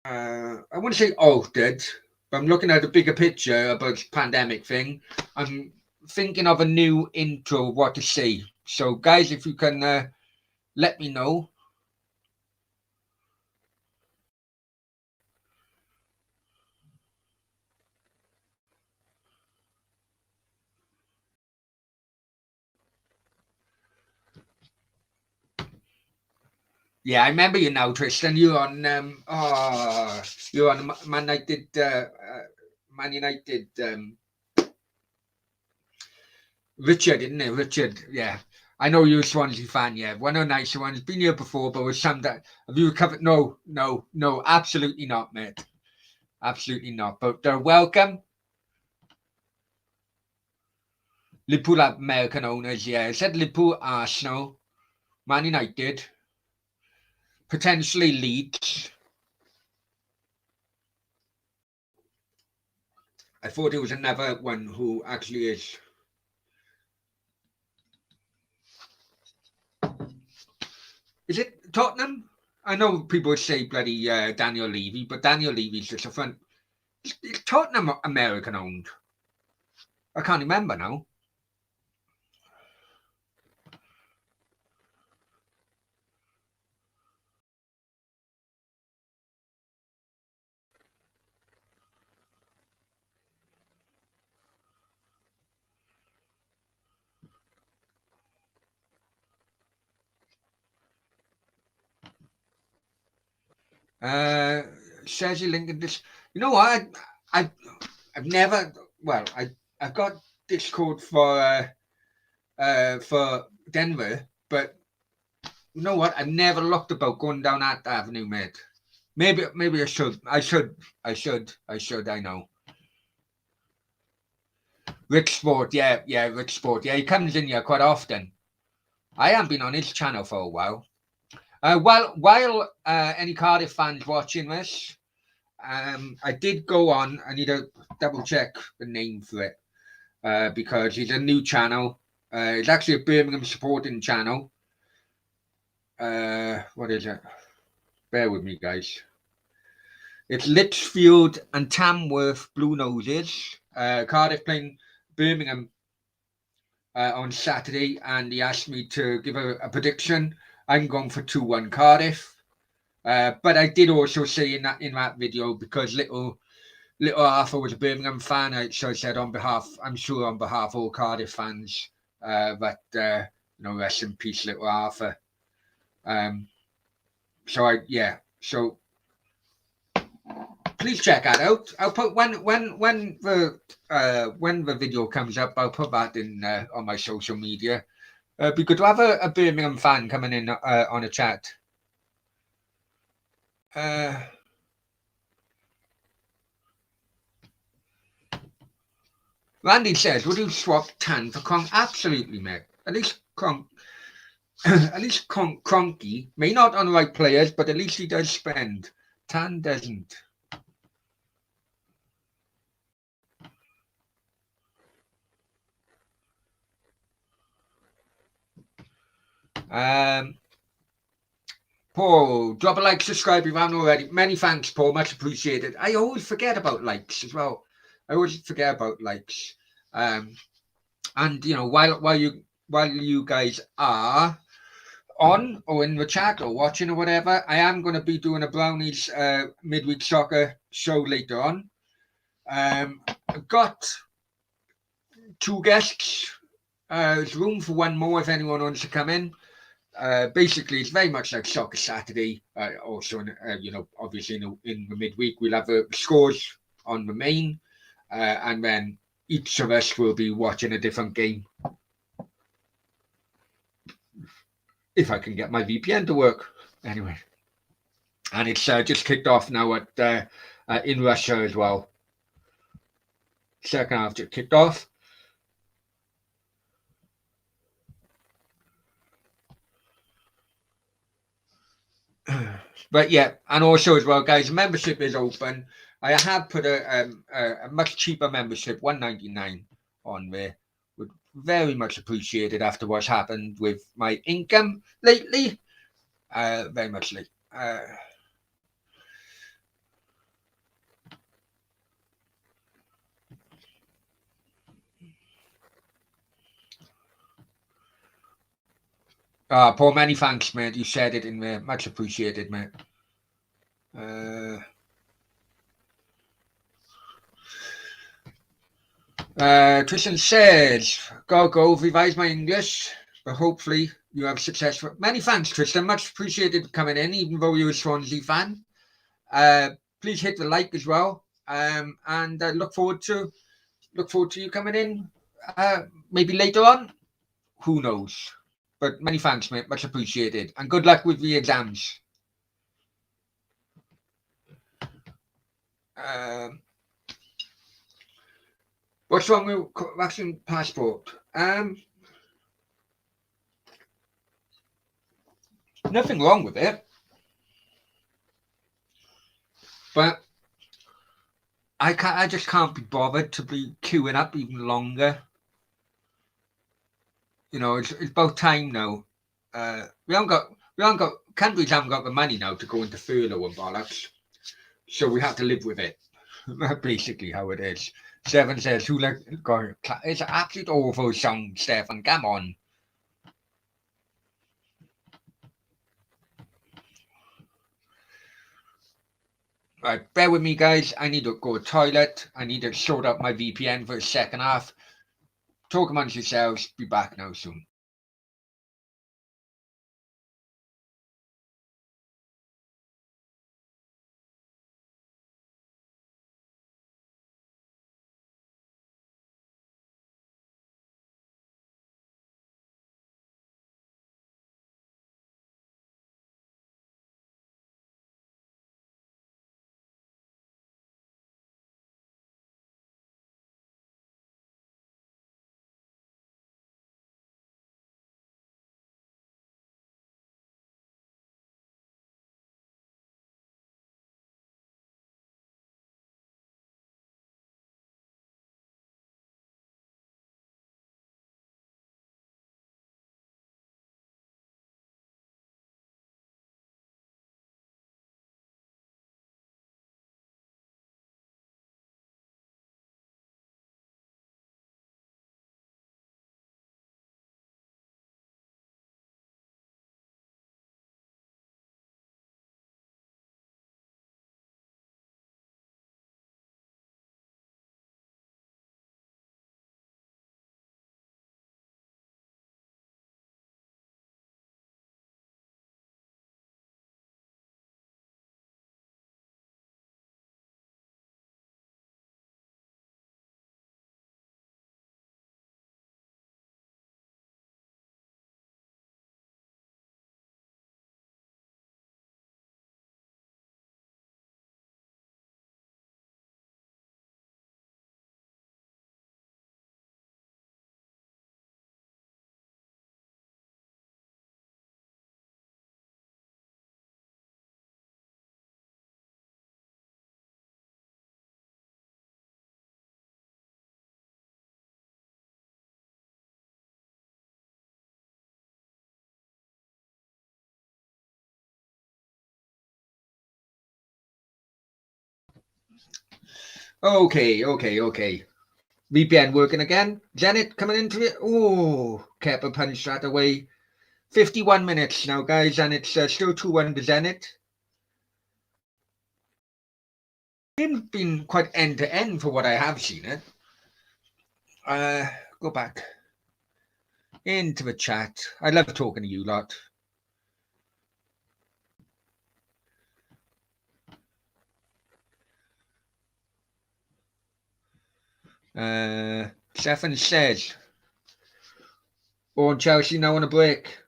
I want to say altered, but I'm looking at a bigger picture about this pandemic thing. I'm thinking of a new intro, what to say. So, guys, if you can let me know. Yeah, I remember you now, Tristan. You're on Man United. Man United. Richard, isn't it? Richard. Yeah. I know you're a Swansea fan, yeah. One of the nicer ones. Been here before, but with some that have you recovered? No, absolutely not, mate. Absolutely not. But they're welcome. Liverpool American owners, yeah. I said Liverpool, Arsenal, Man United, potentially Leeds. I thought it was another one who actually is. Is it Tottenham? I know people say bloody Daniel Levy, but Daniel Levy's just a front. Is Tottenham American owned? I can't remember now. Says Lincoln. This, you know what? I've never. Well, I've got Discord for Denver, but you know what? I've never looked about going down that avenue, mate. Maybe I should. I know. Rich Sport, yeah, Rich Sport. Yeah, he comes in here quite often. I haven't been on his channel for a while. While any Cardiff fans watching this, I did go on. I need to double check the name for it because it's a new channel. It's actually a Birmingham supporting channel. What is it? Bear with me, guys. It's Lichfield and Tamworth Blue Noses. Cardiff playing Birmingham on Saturday, and he asked me to give a prediction. I'm going for 2-1 Cardiff. But I did also say in that video, because little Arthur was a Birmingham fan, so I said on behalf of all Cardiff fans, that rest in peace, little Arthur. So please check that out. I'll put when the video comes up, I'll put that in on my social media. It'd be good to have a Birmingham fan coming in on a chat. Randy says, would you swap Tan for Cronk? Absolutely, mate. At least Cronky may not on the right players, but at least he does spend. Tan doesn't. Paul, drop a like, subscribe if you haven't already. Many thanks, Paul. Much appreciated. I always forget about likes as well. And while you guys are on or in the chat or watching or whatever, I am going to be doing a Brownies midweek soccer show later on. I've got 2 guests. There's room for 1 more if anyone wants to come in. Basically, it's very much like Soccer Saturday. Also, obviously in the midweek, we'll have the scores on the main, and then each of us will be watching a different game. If I can get my VPN to work, anyway. And it's just kicked off now in Russia as well. Second half just kicked off. But yeah, and also as well, guys, membership is open. I have put a much cheaper membership, $1.99 on there. Would very much appreciate it after what's happened with my income lately. Very much late. Paul, many thanks, mate. You said it in there. Much appreciated, mate. Tristan says, go, revise my English, but hopefully you have success. Many thanks, Tristan. Much appreciated coming in, even though you're a Swansea fan. Please hit the like as well, and look forward to you coming in. Maybe later on. Who knows? But many thanks, mate. Much appreciated, and good luck with the exams. What's wrong with vaccine passport? Nothing wrong with it, but I just can't be bothered to be queuing up even longer. It's about time now. Countries haven't got the money now to go into furlough and bollocks, so we have to live with it. That's basically how it is. Stefan says, "Who like God? It's an absolute awful song, Stefan. Come on." Right, bear with me, guys. I need to go to the toilet. I need to sort out my VPN for the second half. Talk amongst yourselves. Be back now soon. Okay. VPN working again. Zenit coming into it. Oh, kept a punch that away. 51 minutes now, guys, and it's still 2-1 to Zenit. It's been quite end to end for what I have seen it. Go back into the chat. I love talking to you lot. Stefan says, "Oh, Chelsea now on a break."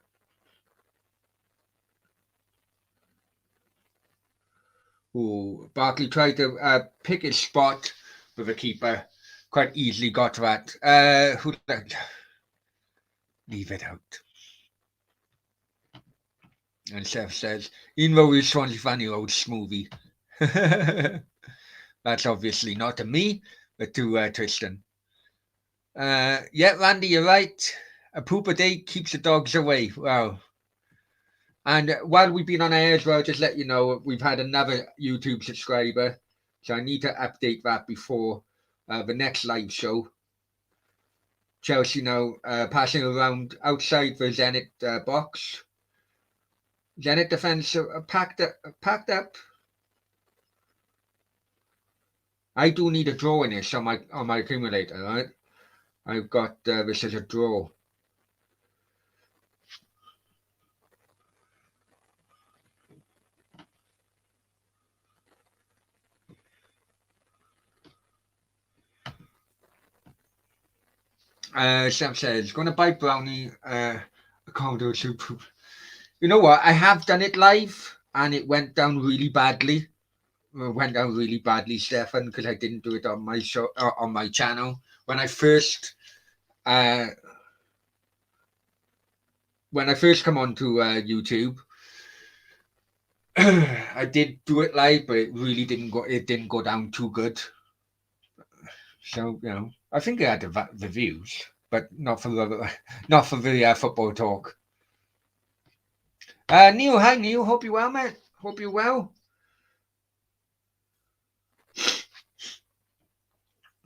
Oh, Barkley tried to pick his spot with the keeper. Quite easily got that. Who leave it out? And Seth says, even though he's 25-year-old smoothie. That's obviously not to me, but to Tristan. Yeah, Randy, you're right. A poop a day keeps the dogs away. Wow. And while we've been on air as well, just let you know, we've had another YouTube subscriber. So I need to update that before the next live show. Chelsea now passing around outside the Zenit box. Zenit defense packed up. I do need a draw in this on my accumulator, right? I've got this as a draw. Sam says, going to buy brownie, a Commodore Super. You know what? I have done it live, and it went down really badly. Went down really badly, Stefan, because I didn't do it on my show on my channel when I first come onto YouTube. I did do it live, but it really didn't go. It didn't go down too good. So I think I had the views, but not for the football talk. Neil, hi Neil. Hope you're well, mate. Hope you're well.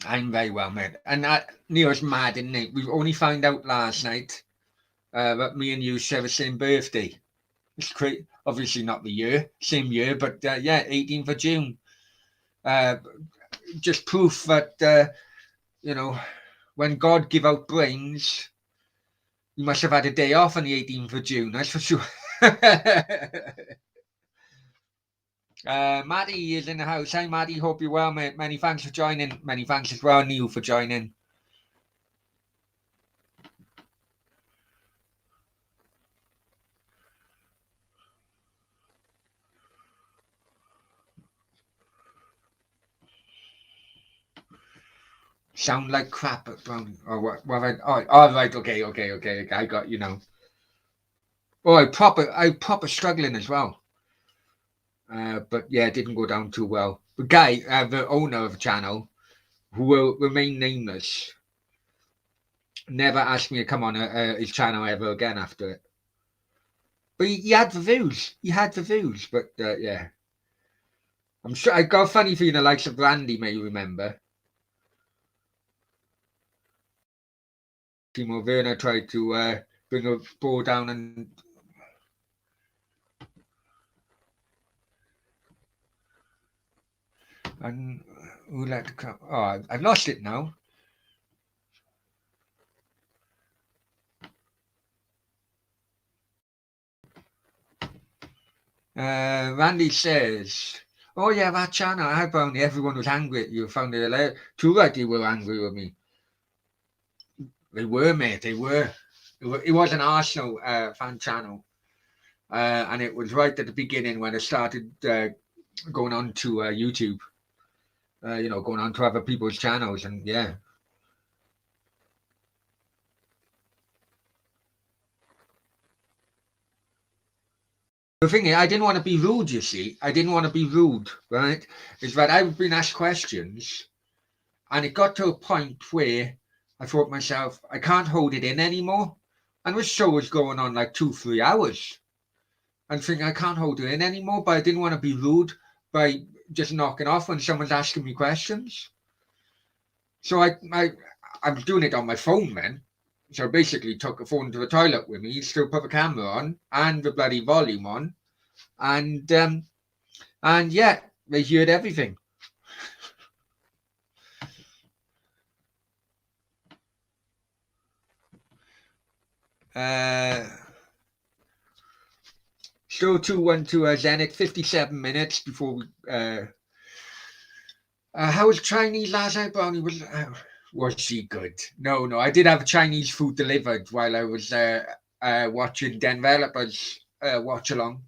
I'm very well, mate. And Neil's mad, isn't he? We've only found out last night that me and you share the same birthday. It's crazy. Obviously not the same year, but 18th of June. Just proof that when God give out brains, you must have had a day off on the 18th of June. That's for sure. Maddie is in the house. Hi, Maddie. Hope you're well, mate. Many thanks for joining. Many thanks as well, Neil, for joining. Sound like crap at Brown. Or what? Right. Okay. I got you now. Oh, I proper struggling as well. But yeah, it didn't go down too well. The guy, the owner of the channel, who will remain nameless, never asked me to come on his channel ever again after it. But he had the views. But yeah. I'm sure I got a funny feeling the likes of Randy may remember. Timo Werner tried to bring a ball down and who let it come? Oh, I've lost it now. Randy says, "Oh yeah, that channel I found everyone was angry at you. Found it hilarious. Too right, they were angry with me. They were, mate. They were. It was an Arsenal fan channel, and it was right at the beginning when it started going on to YouTube. Going on to other people's channels, and yeah." The thing is, I didn't want to be rude, you see. I didn't want to be rude, right? Is that I've been asked questions, and it got to a point where I thought to myself, I can't hold it in anymore. And this show was going on like 2-3 hours. I'm thinking I can't hold it in anymore, but I didn't want to be rude by just knocking off when someone's asking me questions. So I was doing it on my phone then. So I basically took the phone to the toilet with me, still put the camera on and the bloody volume on, and yeah, they heard everything. Still 2-1 to Zenit, 57 minutes before we. How was Chinese last night, Brownie? Was she good? No. I did have Chinese food delivered while I was watching developers watch along.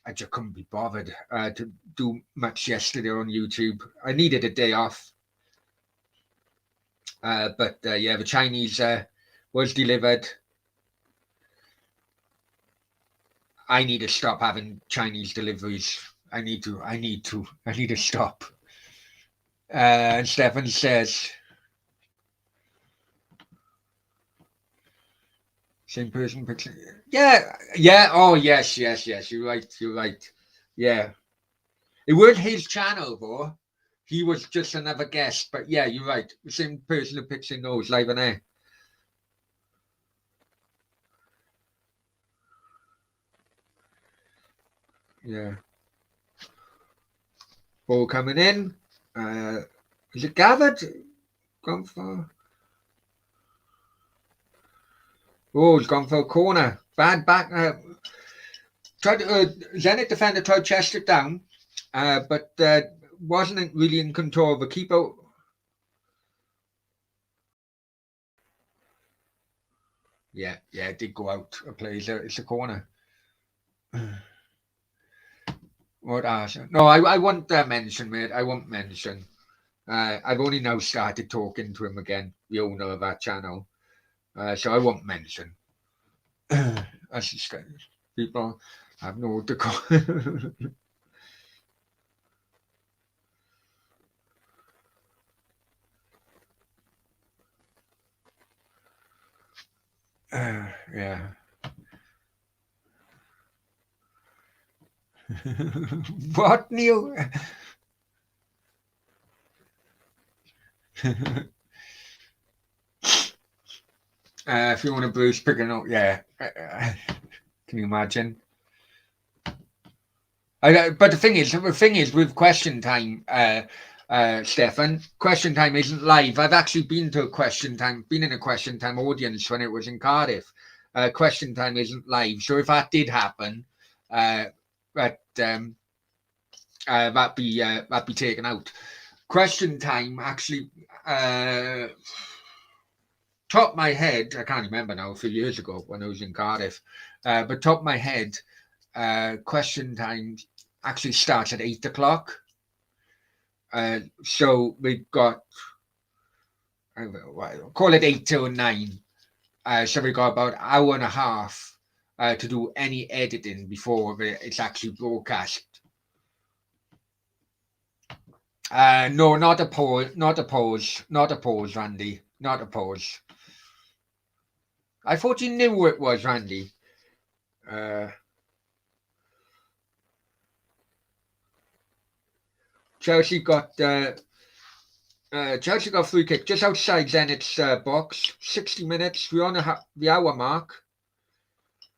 I just couldn't be bothered to do much yesterday on YouTube. I needed a day off. But yeah, the Chinese was delivered. I need to stop having Chinese deliveries. I need to stop. And Stefan says, same person picture. Yeah. Oh, yes. You're right. Yeah. It weren't his channel, though. He was just another guest. But yeah, you're right. The same person who picks in those live on air. Yeah. Ball coming in. Is it gathered? Gone for. Oh, he's gone for a corner. Bad back. Tried Zenit defender tried to chest it down, but wasn't really in control of the keeper. Yeah, it did go out a play. It's a corner. What else? No, I won't mention, mate. I won't mention. I've only now started talking to him again, the owner of that channel. So I won't mention. As just people have no to call. Yeah. What, Neil? If you want a Bruce picking up, yeah. Can you imagine? But the thing is, with Question Time, Stefan, Question Time isn't live. I've actually been in a Question Time audience when it was in Cardiff. Question Time isn't live, so if that did happen, that'd be taken out. Question Time actually, top of my head, I can't remember now. A few years ago when I was in Cardiff, but top of my head, Question Time actually starts at 8 o'clock. So we've got, call it 8 till 9. So we've got about an hour and a half to do any editing before it's actually broadcast. No, not a pause, Randy. Not a pause. I thought you knew what it was, Randy. Chelsea got free kick just outside Zenit's box. 60 minutes. We're on the hour mark.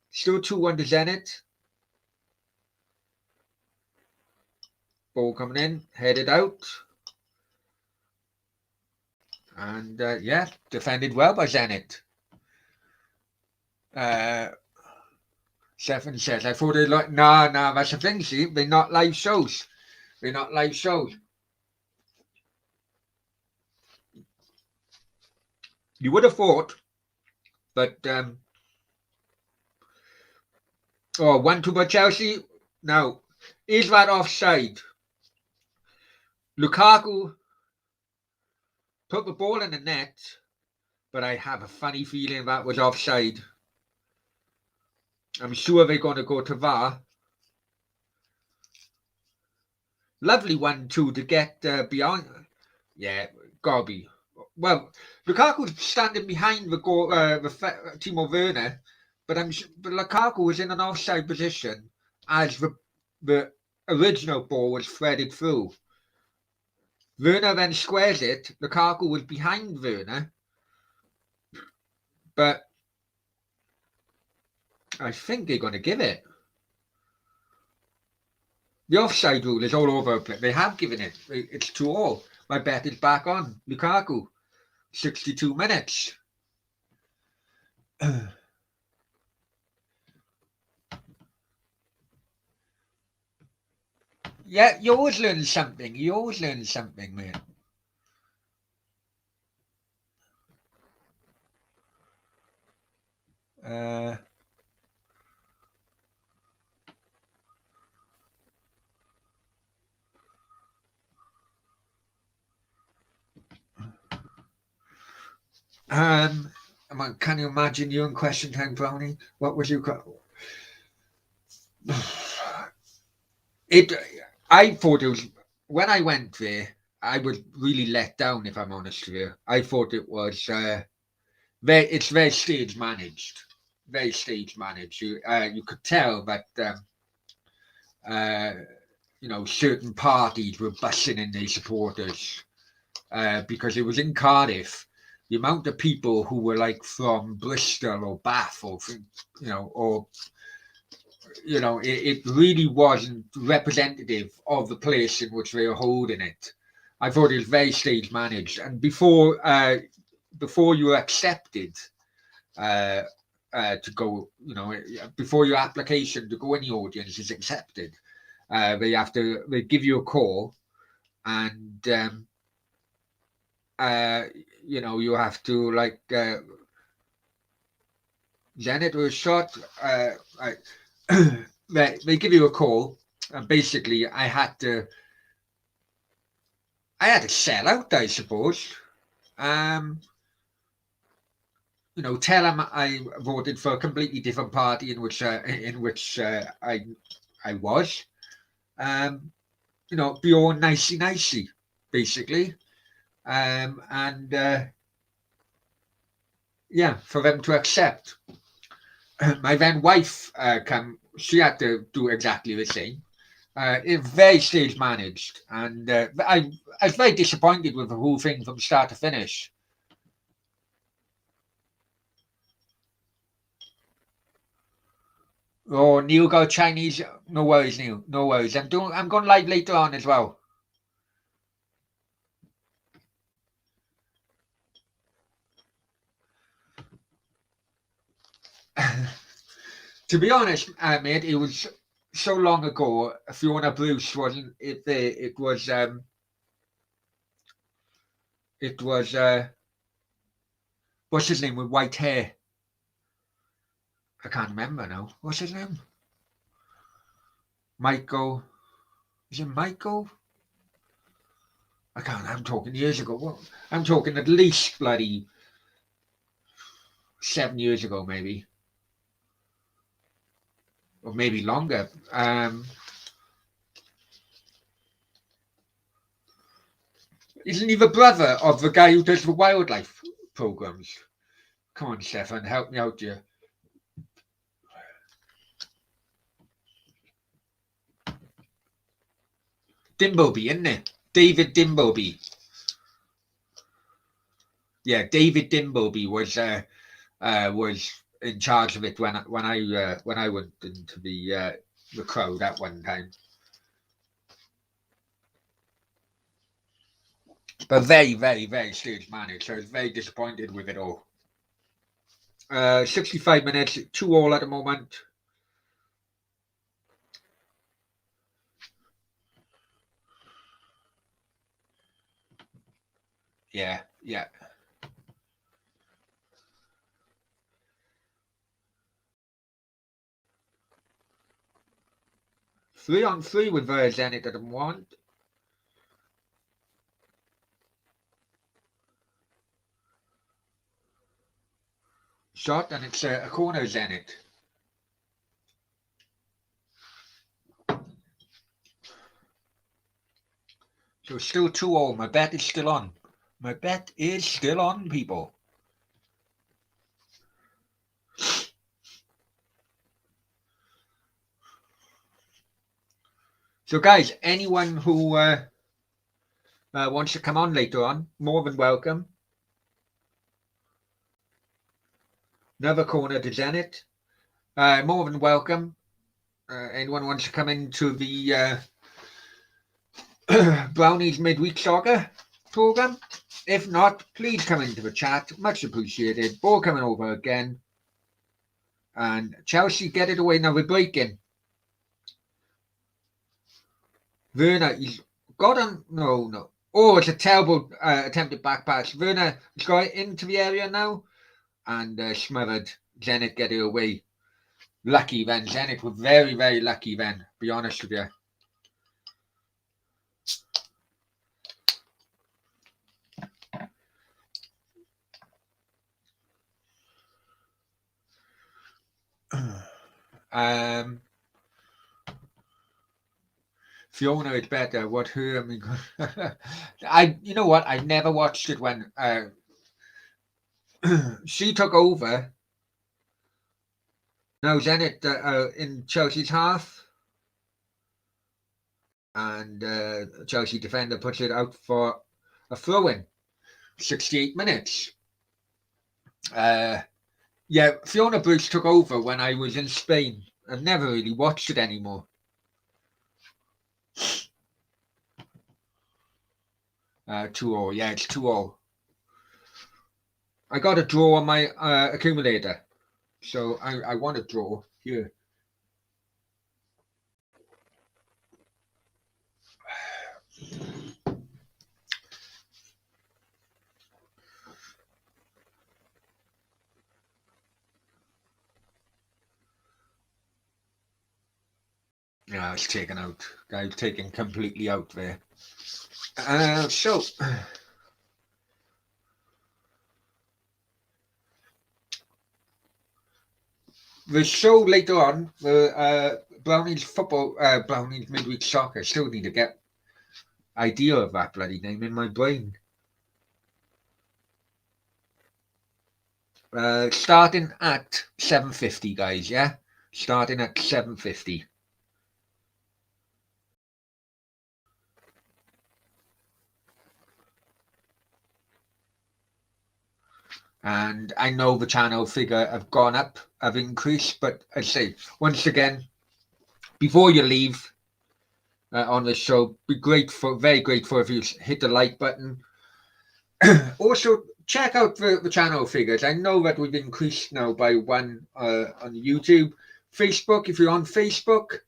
Still 2-1 to Zenit. Ball coming in, headed out. And yeah, defended well by Zenit. Stefan says, I thought they'd like, no, that's the thing, see, they're not live shows. You would have thought, but 1-2 by Chelsea. Now, is that offside? Lukaku put the ball in the net, but I have a funny feeling that was offside. I'm sure they're going to go to VAR. Lovely 1-2 to get beyond. Yeah, gotta be. Well, Lukaku's standing behind the goal, Timo Werner, but Lukaku was in an offside position as the original ball was threaded through. Werner then squares it. Lukaku was behind Werner, but I think they're going to give it. The offside rule is all over the place. They have given it. It's 2-2. My bet is back on Lukaku. 62 minutes. Yeah, you always learn something. You always learn something, man. Can you imagine you in Question Time, Brownie? What would you call it? I thought it was, when I went there, I was really let down, if I'm honest with you. I thought it was it's very stage managed. Very stage managed. You could tell that certain parties were bussing in their supporters because it was in Cardiff. The amount of people who were like from Bristol or Bath or it really wasn't representative of the place in which they were holding it. I thought it was very stage managed, and before you were accepted to go, before your application to go in the audience is accepted, they give you a call, and you have to like Zenit was shot. They give you a call, and basically I had to sell out, I suppose. Tell them I voted for a completely different party in which I was. Be all nicey, basically. And for them to accept. My then wife she had to do exactly the same. It's very stage managed, and I was very disappointed with the whole thing from start to finish. Oh, Neil got Chinese. No worries, Neil. No worries. I'm going live later on as well. To be honest, mate, it was so long ago. Fiona Bruce wasn't it? It was. It was. What's his name with white hair? I can't remember now. What's his name? Michael. Is it Michael? I can't. I'm talking years ago. Well, I'm talking at least bloody 7 years ago, maybe, or maybe longer. Isn't he the brother of the guy who does the wildlife programs? Come on, Stefan, help me out here. Dimbleby, isn't it? David Dimbleby. Yeah, David Dimbleby was in charge of it when I went into the crowd at one time. But very, very, very stage managed. So I was very disappointed with it all. 65 minutes, 2-2 at the moment. Yeah. 3-on-3 with Zenit at the moment. Shot, and it's a corner Zenit. So still 2-2. My bet is still on. My bet is still on, people. So, guys, anyone who wants to come on later on, more than welcome. Another corner to Zenit, more than welcome. Anyone wants to come into the Brownies midweek soccer program? If not, please come into the chat. Much appreciated. Ball coming over again. And Chelsea get it away. Now we're breaking. Werner, he's got on. No. Oh, it's a terrible attempted back pass. Werner has got into the area now and smothered. Zenit get it away. Lucky then. Zenit were very, very lucky then, be honest with you. Fiona is better. What her? I mean, you know what? I never watched it when she took over. Now Zenit in Chelsea's half, and Chelsea defender puts it out for a throw-in. 68 minutes. Yeah, Fiona Bruce took over when I was in Spain. I've never really watched it anymore. 2-0. Yeah, it's 2-0. I got a draw on my accumulator. So I want a draw here. Yeah, it's taken out. Guy's taken completely out there. So the show later on, the Brownies football, Brownies midweek soccer. Still need to get idea of that bloody name in my brain. Starting at 7:50, guys. Yeah, starting at 7:50. And I know the channel figure have gone up, have increased, but I say once again, before you leave on the show, be grateful, very grateful if you hit the like button. Also, check out the channel figures. I know that we've increased now by one on YouTube. Facebook, if you're on Facebook,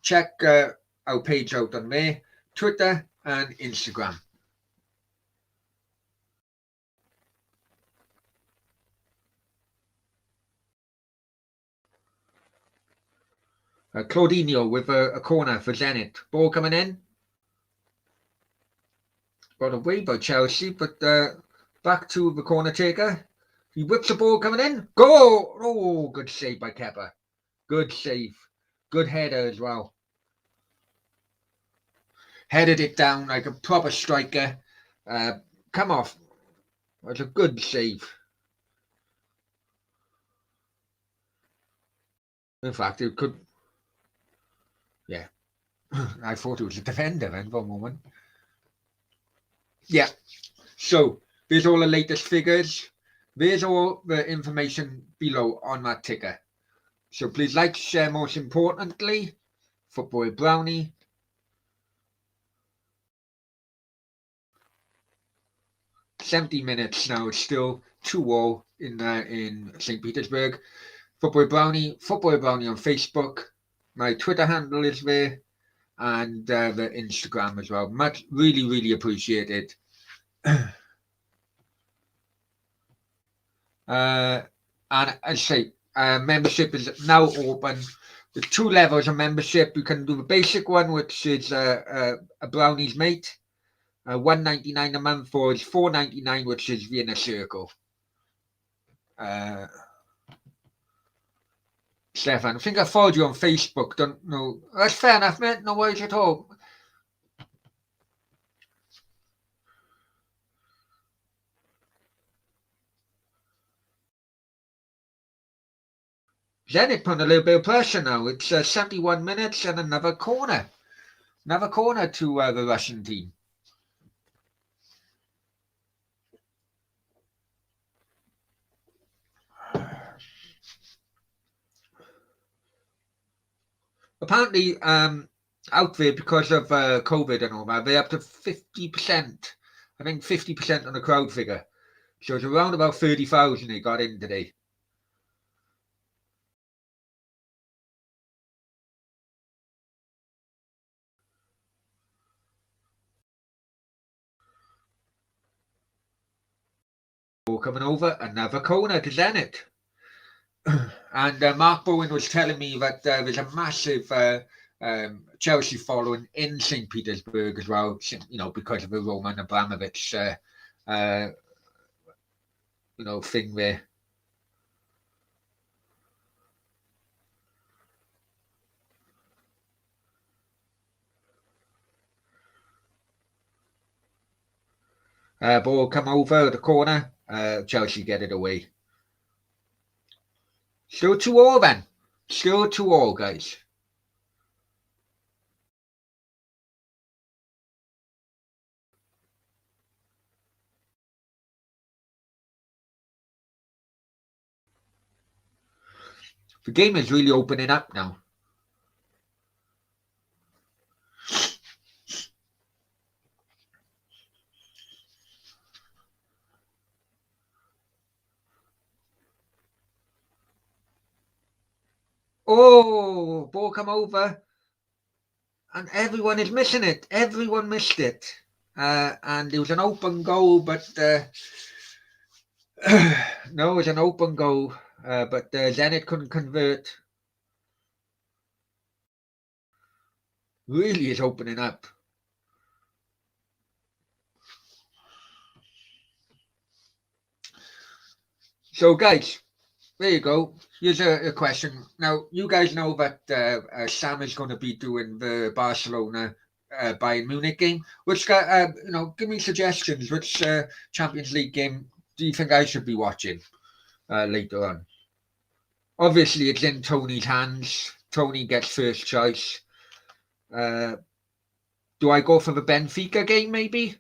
check our page out on there. Twitter and Instagram. Claudinho with a corner for Zenit. Ball coming in. Got away by Chelsea, but back to the corner taker. He whips the ball coming in. Goal! Oh, good save by Kepa. Good save. Good header as well. Headed it down like a proper striker. Come off. That's a good save. In fact, it could. Yeah. I thought it was a defender then for a moment. Yeah. So, there's all the latest figures. There's all the information below on that ticker. So please like, share, most importantly, Football Brownie. "70 minutes now, it's still 2-0 in St. Petersburg. Football Brownie on Facebook. My Twitter handle is there, and the Instagram as well. Much, really appreciated. And I say, membership is now open. There's 2 levels of membership. You can do the basic one, which is a Brownies mate, $1.99 a month, or it's $4.99, which is the inner circle. Stefan, I think I followed you on Facebook. Don't know. That's fair enough, mate. No worries at all. Zenit put a little bit of pressure now. It's 71 minutes and another corner. Another corner to the Russian team. Apparently, out there because of COVID and all that, they're up to 50%. I think 50% on the crowd figure. So it's around about 30,000 they got in today. Coming over, another corner to Zenit. And Mark Bowen was telling me that there's a massive Chelsea following in St. Petersburg as well, because of the Roman Abramovich, thing there. Ball come over the corner. Chelsea get it away. Still 2-2 then. Still 2-2, guys. The game is really opening up now. Oh, ball come over. And everyone is missing it. Everyone missed it. And it was an open goal, but no, it was an open goal, but Zenit couldn't convert. Really is opening up. So, guys, there you go. Here's a question. Now, you guys know that Sam is going to be doing the Barcelona Bayern Munich game. Which, give me suggestions. Which Champions League game do you think I should be watching later on? Obviously, it's in Tony's hands. Tony gets first choice. Do I go for the Benfica game, maybe?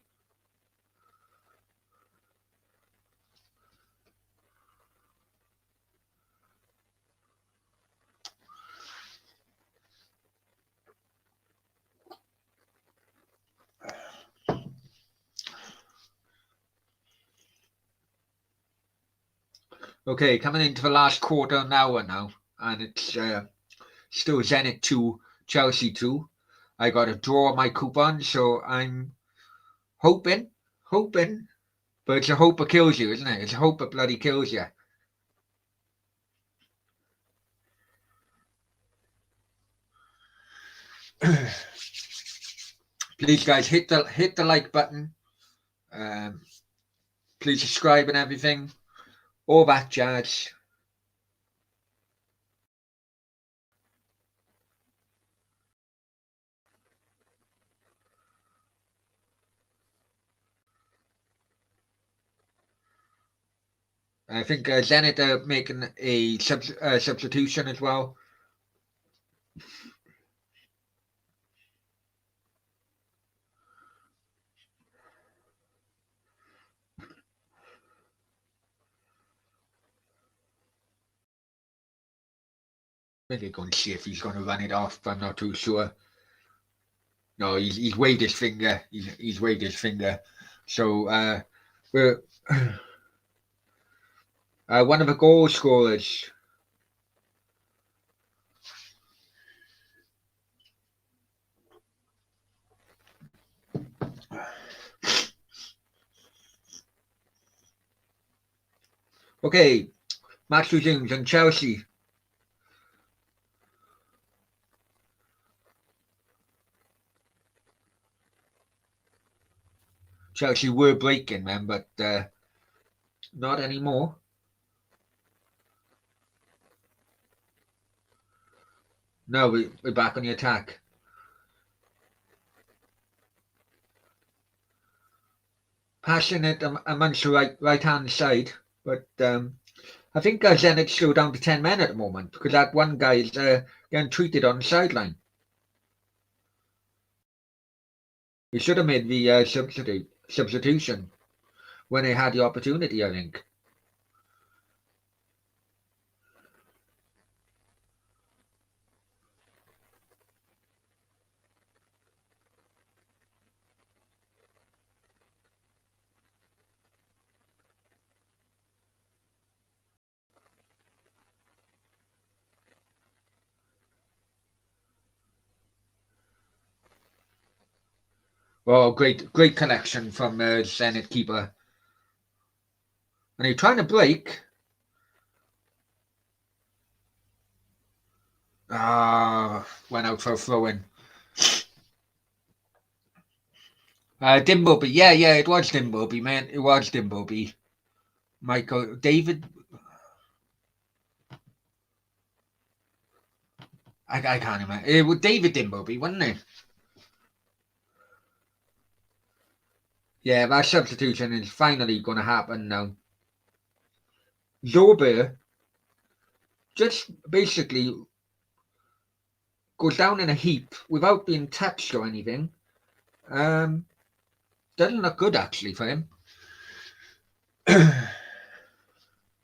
Okay, coming into the last quarter of an hour now, and it's still Zenit 2, Chelsea 2. I got a draw on my coupon, so I'm hoping, but it's a hope that kills you, isn't it? It's a hope that bloody kills you. Please, guys, hit the like button. Please subscribe and everything. All that jazz. I think Zenit are making a substitution as well. Maybe go and see if he's going to run it off. I'm not too sure. No, he's waved his finger. He's waved his finger. So we're one of the goal scorers. Okay, match resumes and Chelsea. Chelsea were breaking them, but not anymore. No, we're back on the attack. Passing it amongst the right hand side, but I think Zenit's still down to 10 men at the moment because that one guy is getting treated on the sideline. He should have made the substitution when they had the opportunity, I think. Oh, great connection from Zenit keeper. And he's trying to break. Went out for a throw-in. Dimbleby. Yeah, it was Dimbleby, man. It was Dimbleby. Michael, David. I can't remember. It was David Dimbleby, wasn't it? Yeah, that substitution is finally going to happen now. Zorber just basically goes down in a heap without being touched or anything. Doesn't look good actually for him. And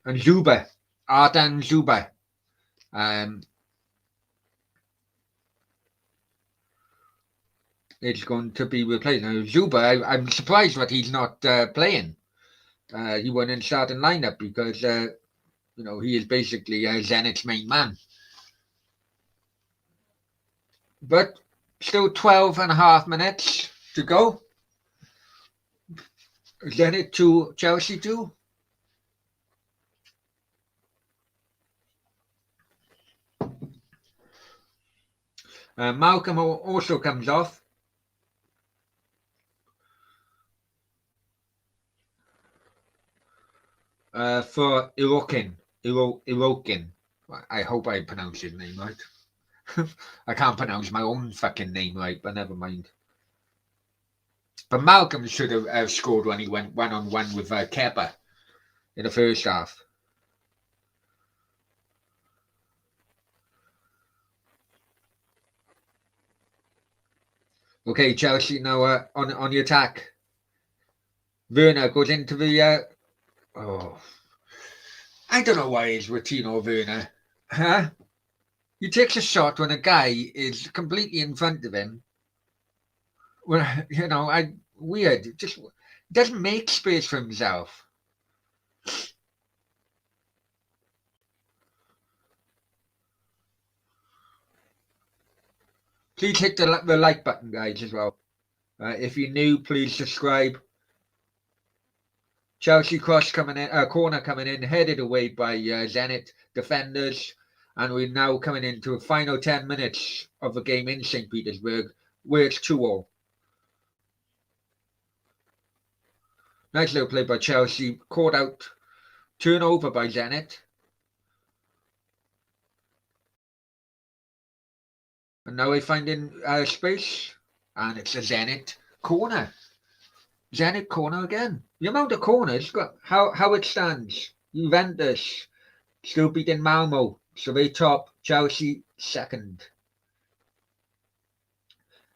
Zuber, Ardan Zuber, is going to be replaced. Now Zuber, I'm surprised that he's not playing. He went in starting lineup because he is basically Zenit's main man. But still 12 and a half minutes to go. Zenit 2, Chelsea 2. Malcolm also comes off. For Irokin. I hope I pronounced his name right. I can't pronounce my own fucking name right, but never mind. But Malcolm should have scored when he went 1-on-1 with Kepa in the first half. Okay, Chelsea now on the attack. Werner goes into the. I don't know why he's with Tino Werner. Huh? He takes a shot when a guy is completely in front of him. Well, weird. Just doesn't make space for himself. Please hit the like button, guys, as well. If you're new, please subscribe. Chelsea corner coming in, headed away by Zenit defenders, and we're now coming into the final 10 minutes of the game in St. Petersburg, where it's 2-2. Nice little play by Chelsea, caught out, turnover by Zenit. And now we're finding space, and it's a Zenit corner. Zenit corner again. The amount of corners, how it stands. Juventus still beating Malmo, so they top. Chelsea second.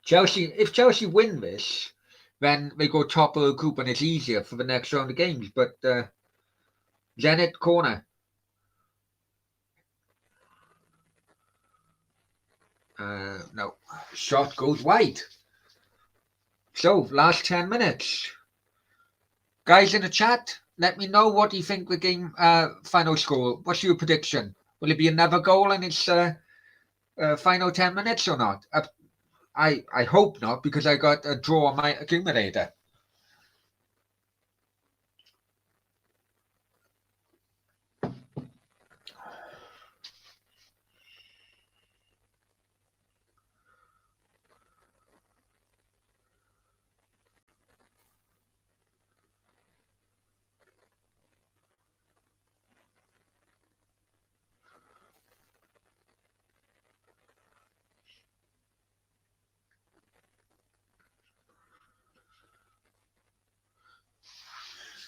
If Chelsea win this, then they go top of the group and it's easier for the next round of games. But Zenit corner. No, shot goes wide. So, last 10 minutes. Guys in the chat, let me know what you think the game final score. What's your prediction? Will it be another goal in its final 10 minutes or not? I hope not, because I got a draw on my accumulator.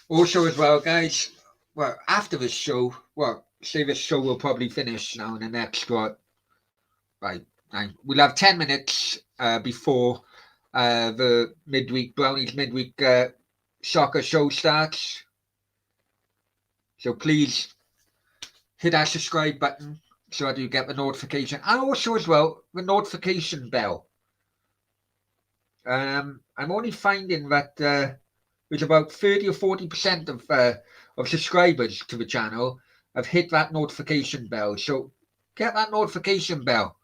Also, as well, guys, well, after this show, well, say this show will probably finish now in the next, what, right, we'll have 10 minutes before the Brownies midweek soccer show starts. So please hit that subscribe button so that you get the notification. And also as well, the notification bell. I'm only finding that there's about 30 or 40% of subscribers to the channel have hit that notification bell. So get that notification bell.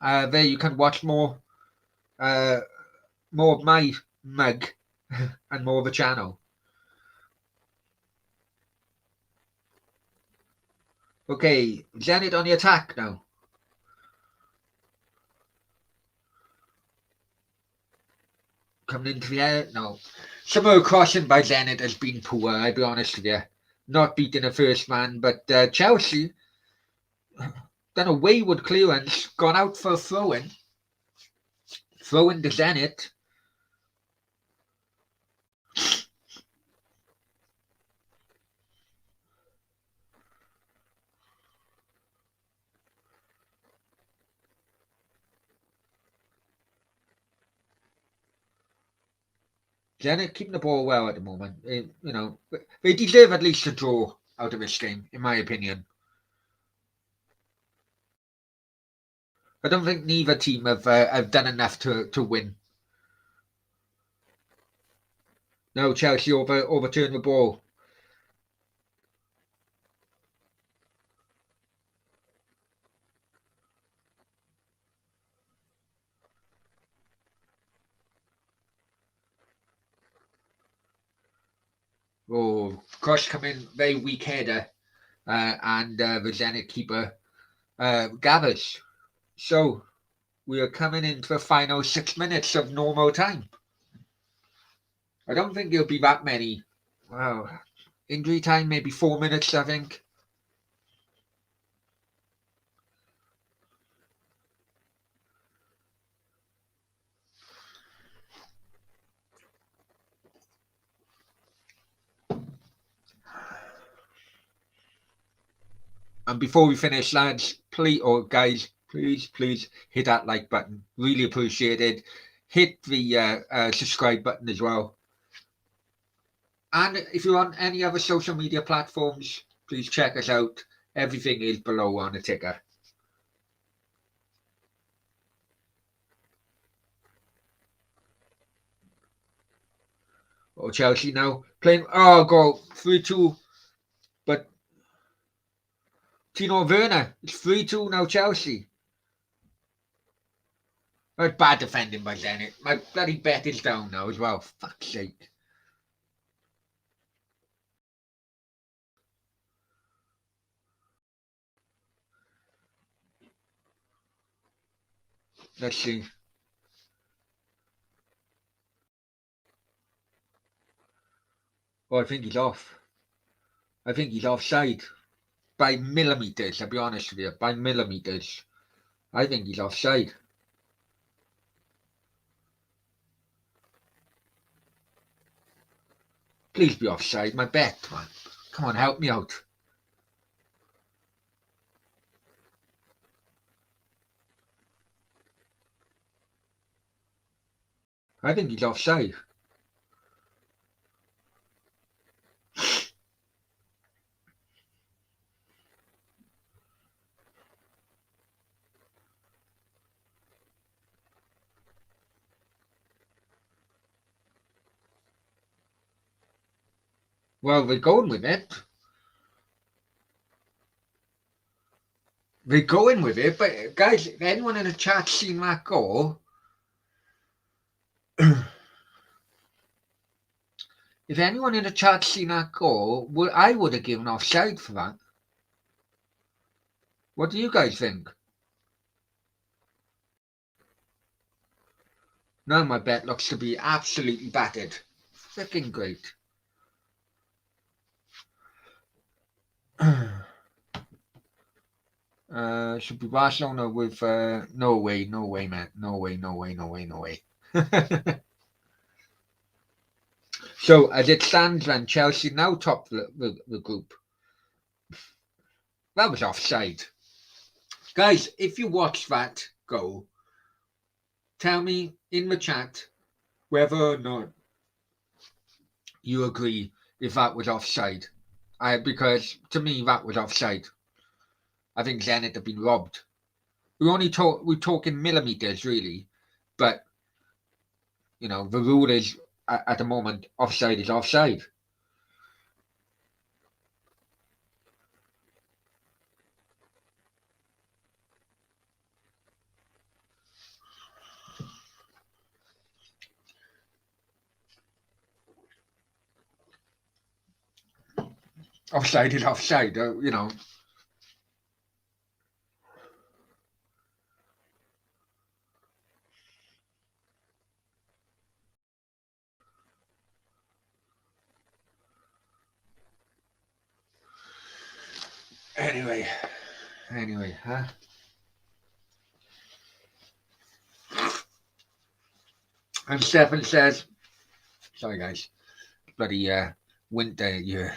There you can watch more of my mug and more of the channel. Okay, Zenit on the attack now. Coming into the air, no. Some of the crossing by Zenit has been poor, I'll be honest with you. Not beating the first man, but Chelsea done a wayward clearance, gone out for a throw-in. Throw-in to Zenit. Zenit keeping the ball well at the moment. They deserve at least a draw out of this game, in my opinion. I don't think neither team have done enough to win. No, Chelsea overturned the ball. Oh, cross come in, very weak header, and the Zenit keeper gathers. So we are coming into the final 6 minutes of normal time. I don't think there'll be that many. Wow, injury time maybe 4 minutes, I think. And before we finish, lads, guys, please hit that like button. Really appreciate it. Hit the subscribe button as well. And if you're on any other social media platforms, please check us out. Everything is below on the ticker. Oh, Chelsea now playing. Oh, goal 3-2. But Tino Werner, it's 3-2 now, Chelsea. That's bad defending by Zenit. My bloody bet is down now as well. Fuck's sake. Let's see. Oh, I think he's off. I think he's offside. By millimeters, I'll be honest with you. By millimeters. I think he's offside. Please be offside. My bet, man. Come on, help me out. I think he's offside. Well, they're going with it. They're going with it, but guys, anyone in the chat seen that goal? If anyone in the chat seen that goal, I would have given offside for that. What do you guys think? Now my bet looks to be absolutely battered. Freaking great. Should be Barcelona with no way, man. No way. So as it stands, then Chelsea now top the group. That was offside, guys. If you watch that goal, tell me in the chat whether or not you agree if that was offside. Because to me that was offside. I think Zenit have been robbed. We're talking millimeters really, but the rule is at the moment offside is offside. Offside is offside. Anyway, huh? And Stefan says, sorry guys, bloody winter here.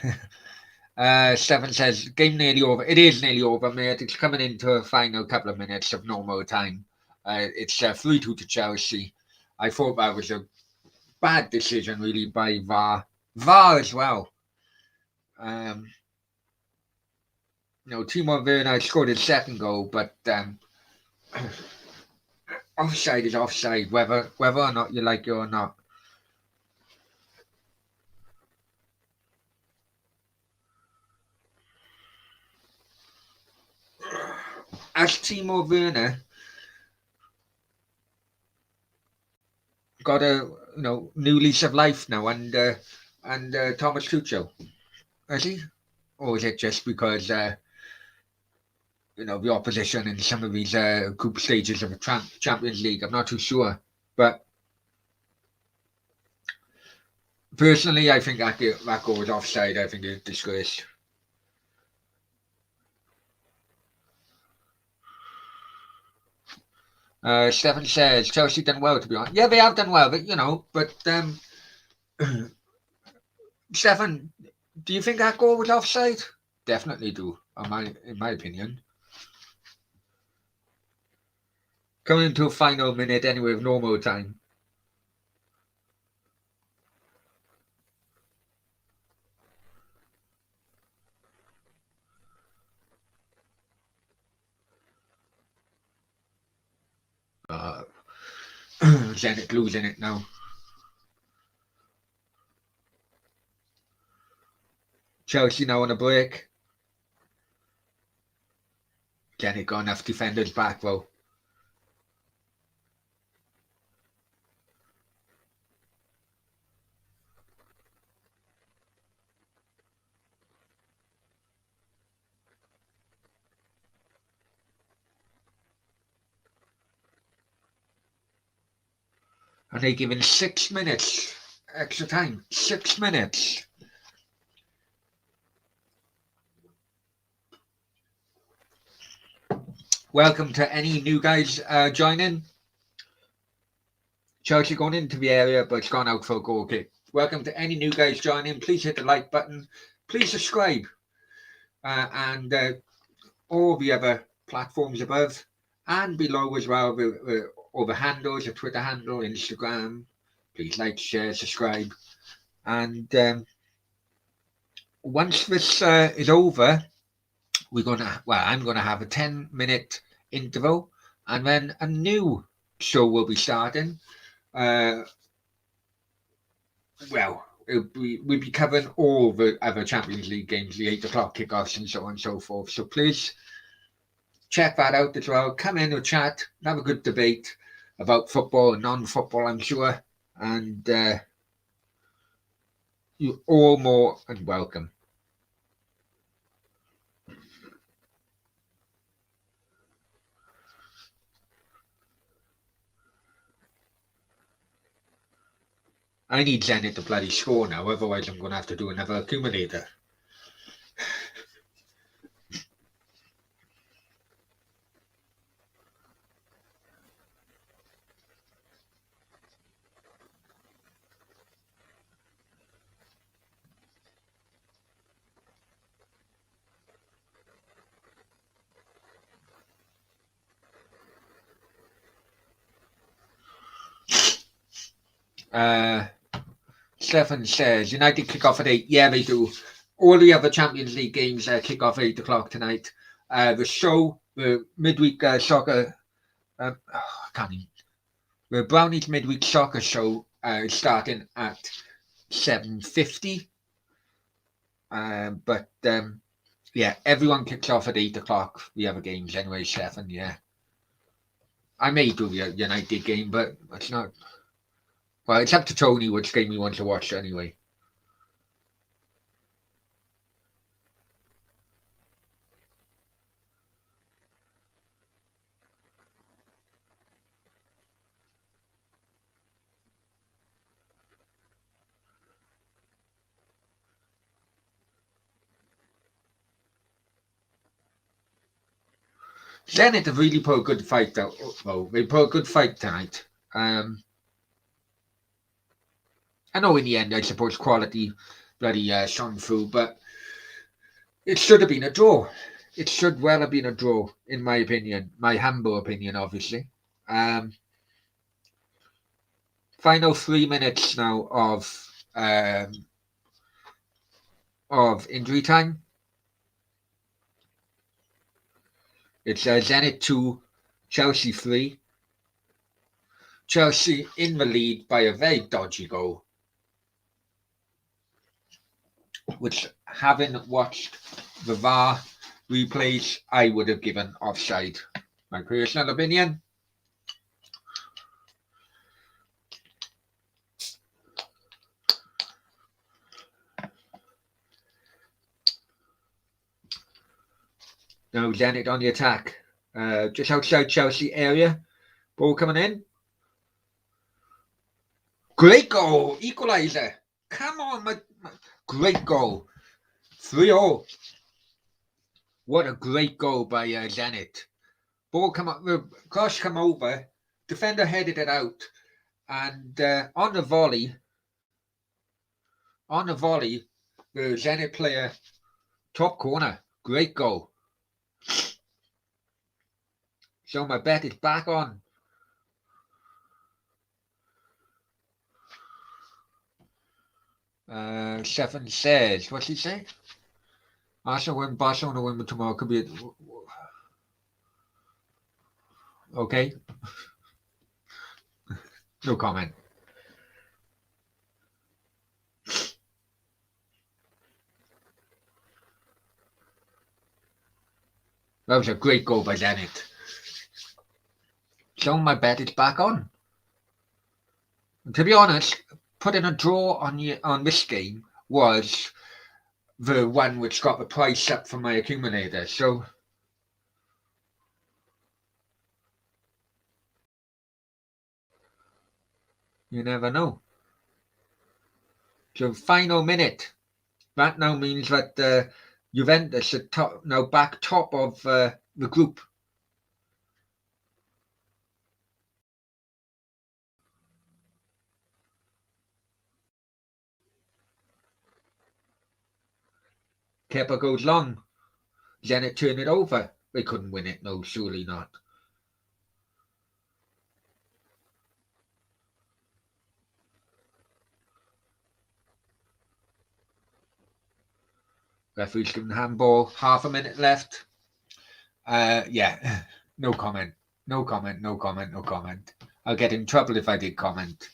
Stefan says, game nearly over. It is nearly over, mate. It's coming into a final couple of minutes of normal time. It's 3-2 to Chelsea. I thought that was a bad decision, really, by VAR. VAR as well. Timo Werner scored his second goal, but offside is offside, whether or not you like it or not. As Timo Werner got a new lease of life now, and Thomas Tuchel, has he? Or is it just because the opposition in some of these group stages of the Champions League? I'm not too sure, but personally, I think that goal was offside. I think it's a disgrace. Stefan says Chelsea done well, to be honest. Yeah, they have done well, but Stefan, do you think that goal was offside? Definitely do, in my opinion. Coming into a final minute anyway of normal time. Zenit losing it now. Chelsea now on a break. Zenit got enough defenders back though. And they given 6 minutes extra time. 6 minutes. Welcome to any new guys joining. Chelsea going into the area, but it's gone out for a goal kick. Welcome to any new guys joining. Please hit the like button. Please subscribe. And all the other platforms above and below as well. All the handles, the Twitter handle, Instagram. Please like, share, subscribe. And once this is over, I'm going to have a 10-minute interval, and then a new show will be starting. We'll be covering all the other Champions League games, the 8 o'clock kickoffs, and so on and so forth. So please check that out as well. Come in and chat, have a good debate about football and non-football, I'm sure. And you're all more than welcome. I need Zenit to bloody score now, otherwise I'm going to have to do another accumulator. Stefan says United kick off at 8. Yeah, they do. All the other Champions League games kick off 8 o'clock tonight. The show, the midweek soccer, I can't even. The Brownies midweek soccer show is starting at 7:50. But yeah, everyone kicks off at 8 o'clock. The other games anyway, 7. Yeah, I may do the United game, but it's not. Well, it's up to Tony which game he wants to watch anyway. Zenit have really put a good fight out. Well, they put a good fight tonight. I know in the end, I suppose quality bloody shone through, but it should have been a draw. It should well have been a draw, in my opinion. My humble opinion, obviously. Final 3 minutes now of injury time. It's Zenit 2, Chelsea 3. Chelsea in the lead by a very dodgy goal, which, having watched the VAR replays, I would have given offside. My personal opinion. Now Zenit on the attack. Just outside Chelsea area. Ball coming in. Great goal. Equaliser. Come on. Great goal. 3-0. What a great goal by Zenit. Ball come up. The cross come over. Defender headed it out. And on the volley, the Zenit player, top corner. Great goal. So my bet is back on. Stefan says, what's he say? Arsenal win, Barcelona win tomorrow. Could be okay. No comment. That was a great goal by Zenit. So my bet is back on. And to be honest, putting a draw on this game was the one which got the price up for my accumulator. So you never know. So final minute. That now means that Juventus are now back top of the group. Kepa goes long. Zenit turn it over. They couldn't win it. No, surely not. Referee's given handball. Half a minute left. Yeah, no comment. No comment. No comment. No comment. I'll get in trouble if I did comment.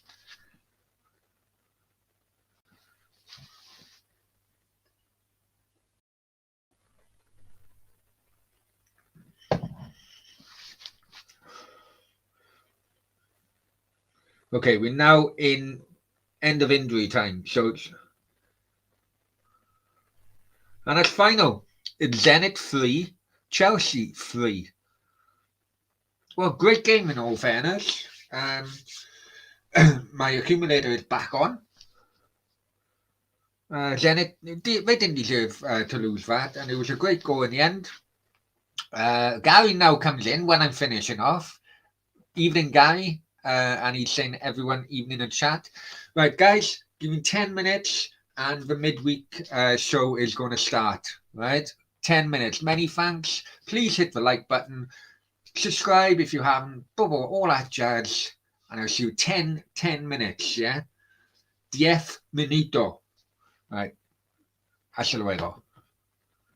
Okay, we're now in end of injury time. So and it's final. It's Zenit 3, Chelsea 3. Well, great game in all fairness. My accumulator is back on. Zenit, they didn't deserve to lose that, and it was a great goal in the end. Gary now comes in when I'm finishing off. Evening, Gary. And he's saying everyone evening in chat. Right, guys, give me 10 minutes and the midweek show is going to start. Right, 10 minutes. Many thanks. Please hit the like button. Subscribe if you haven't. All that jazz. And I'll see you 10 minutes, yeah? 10 minuto. Right, allá luego.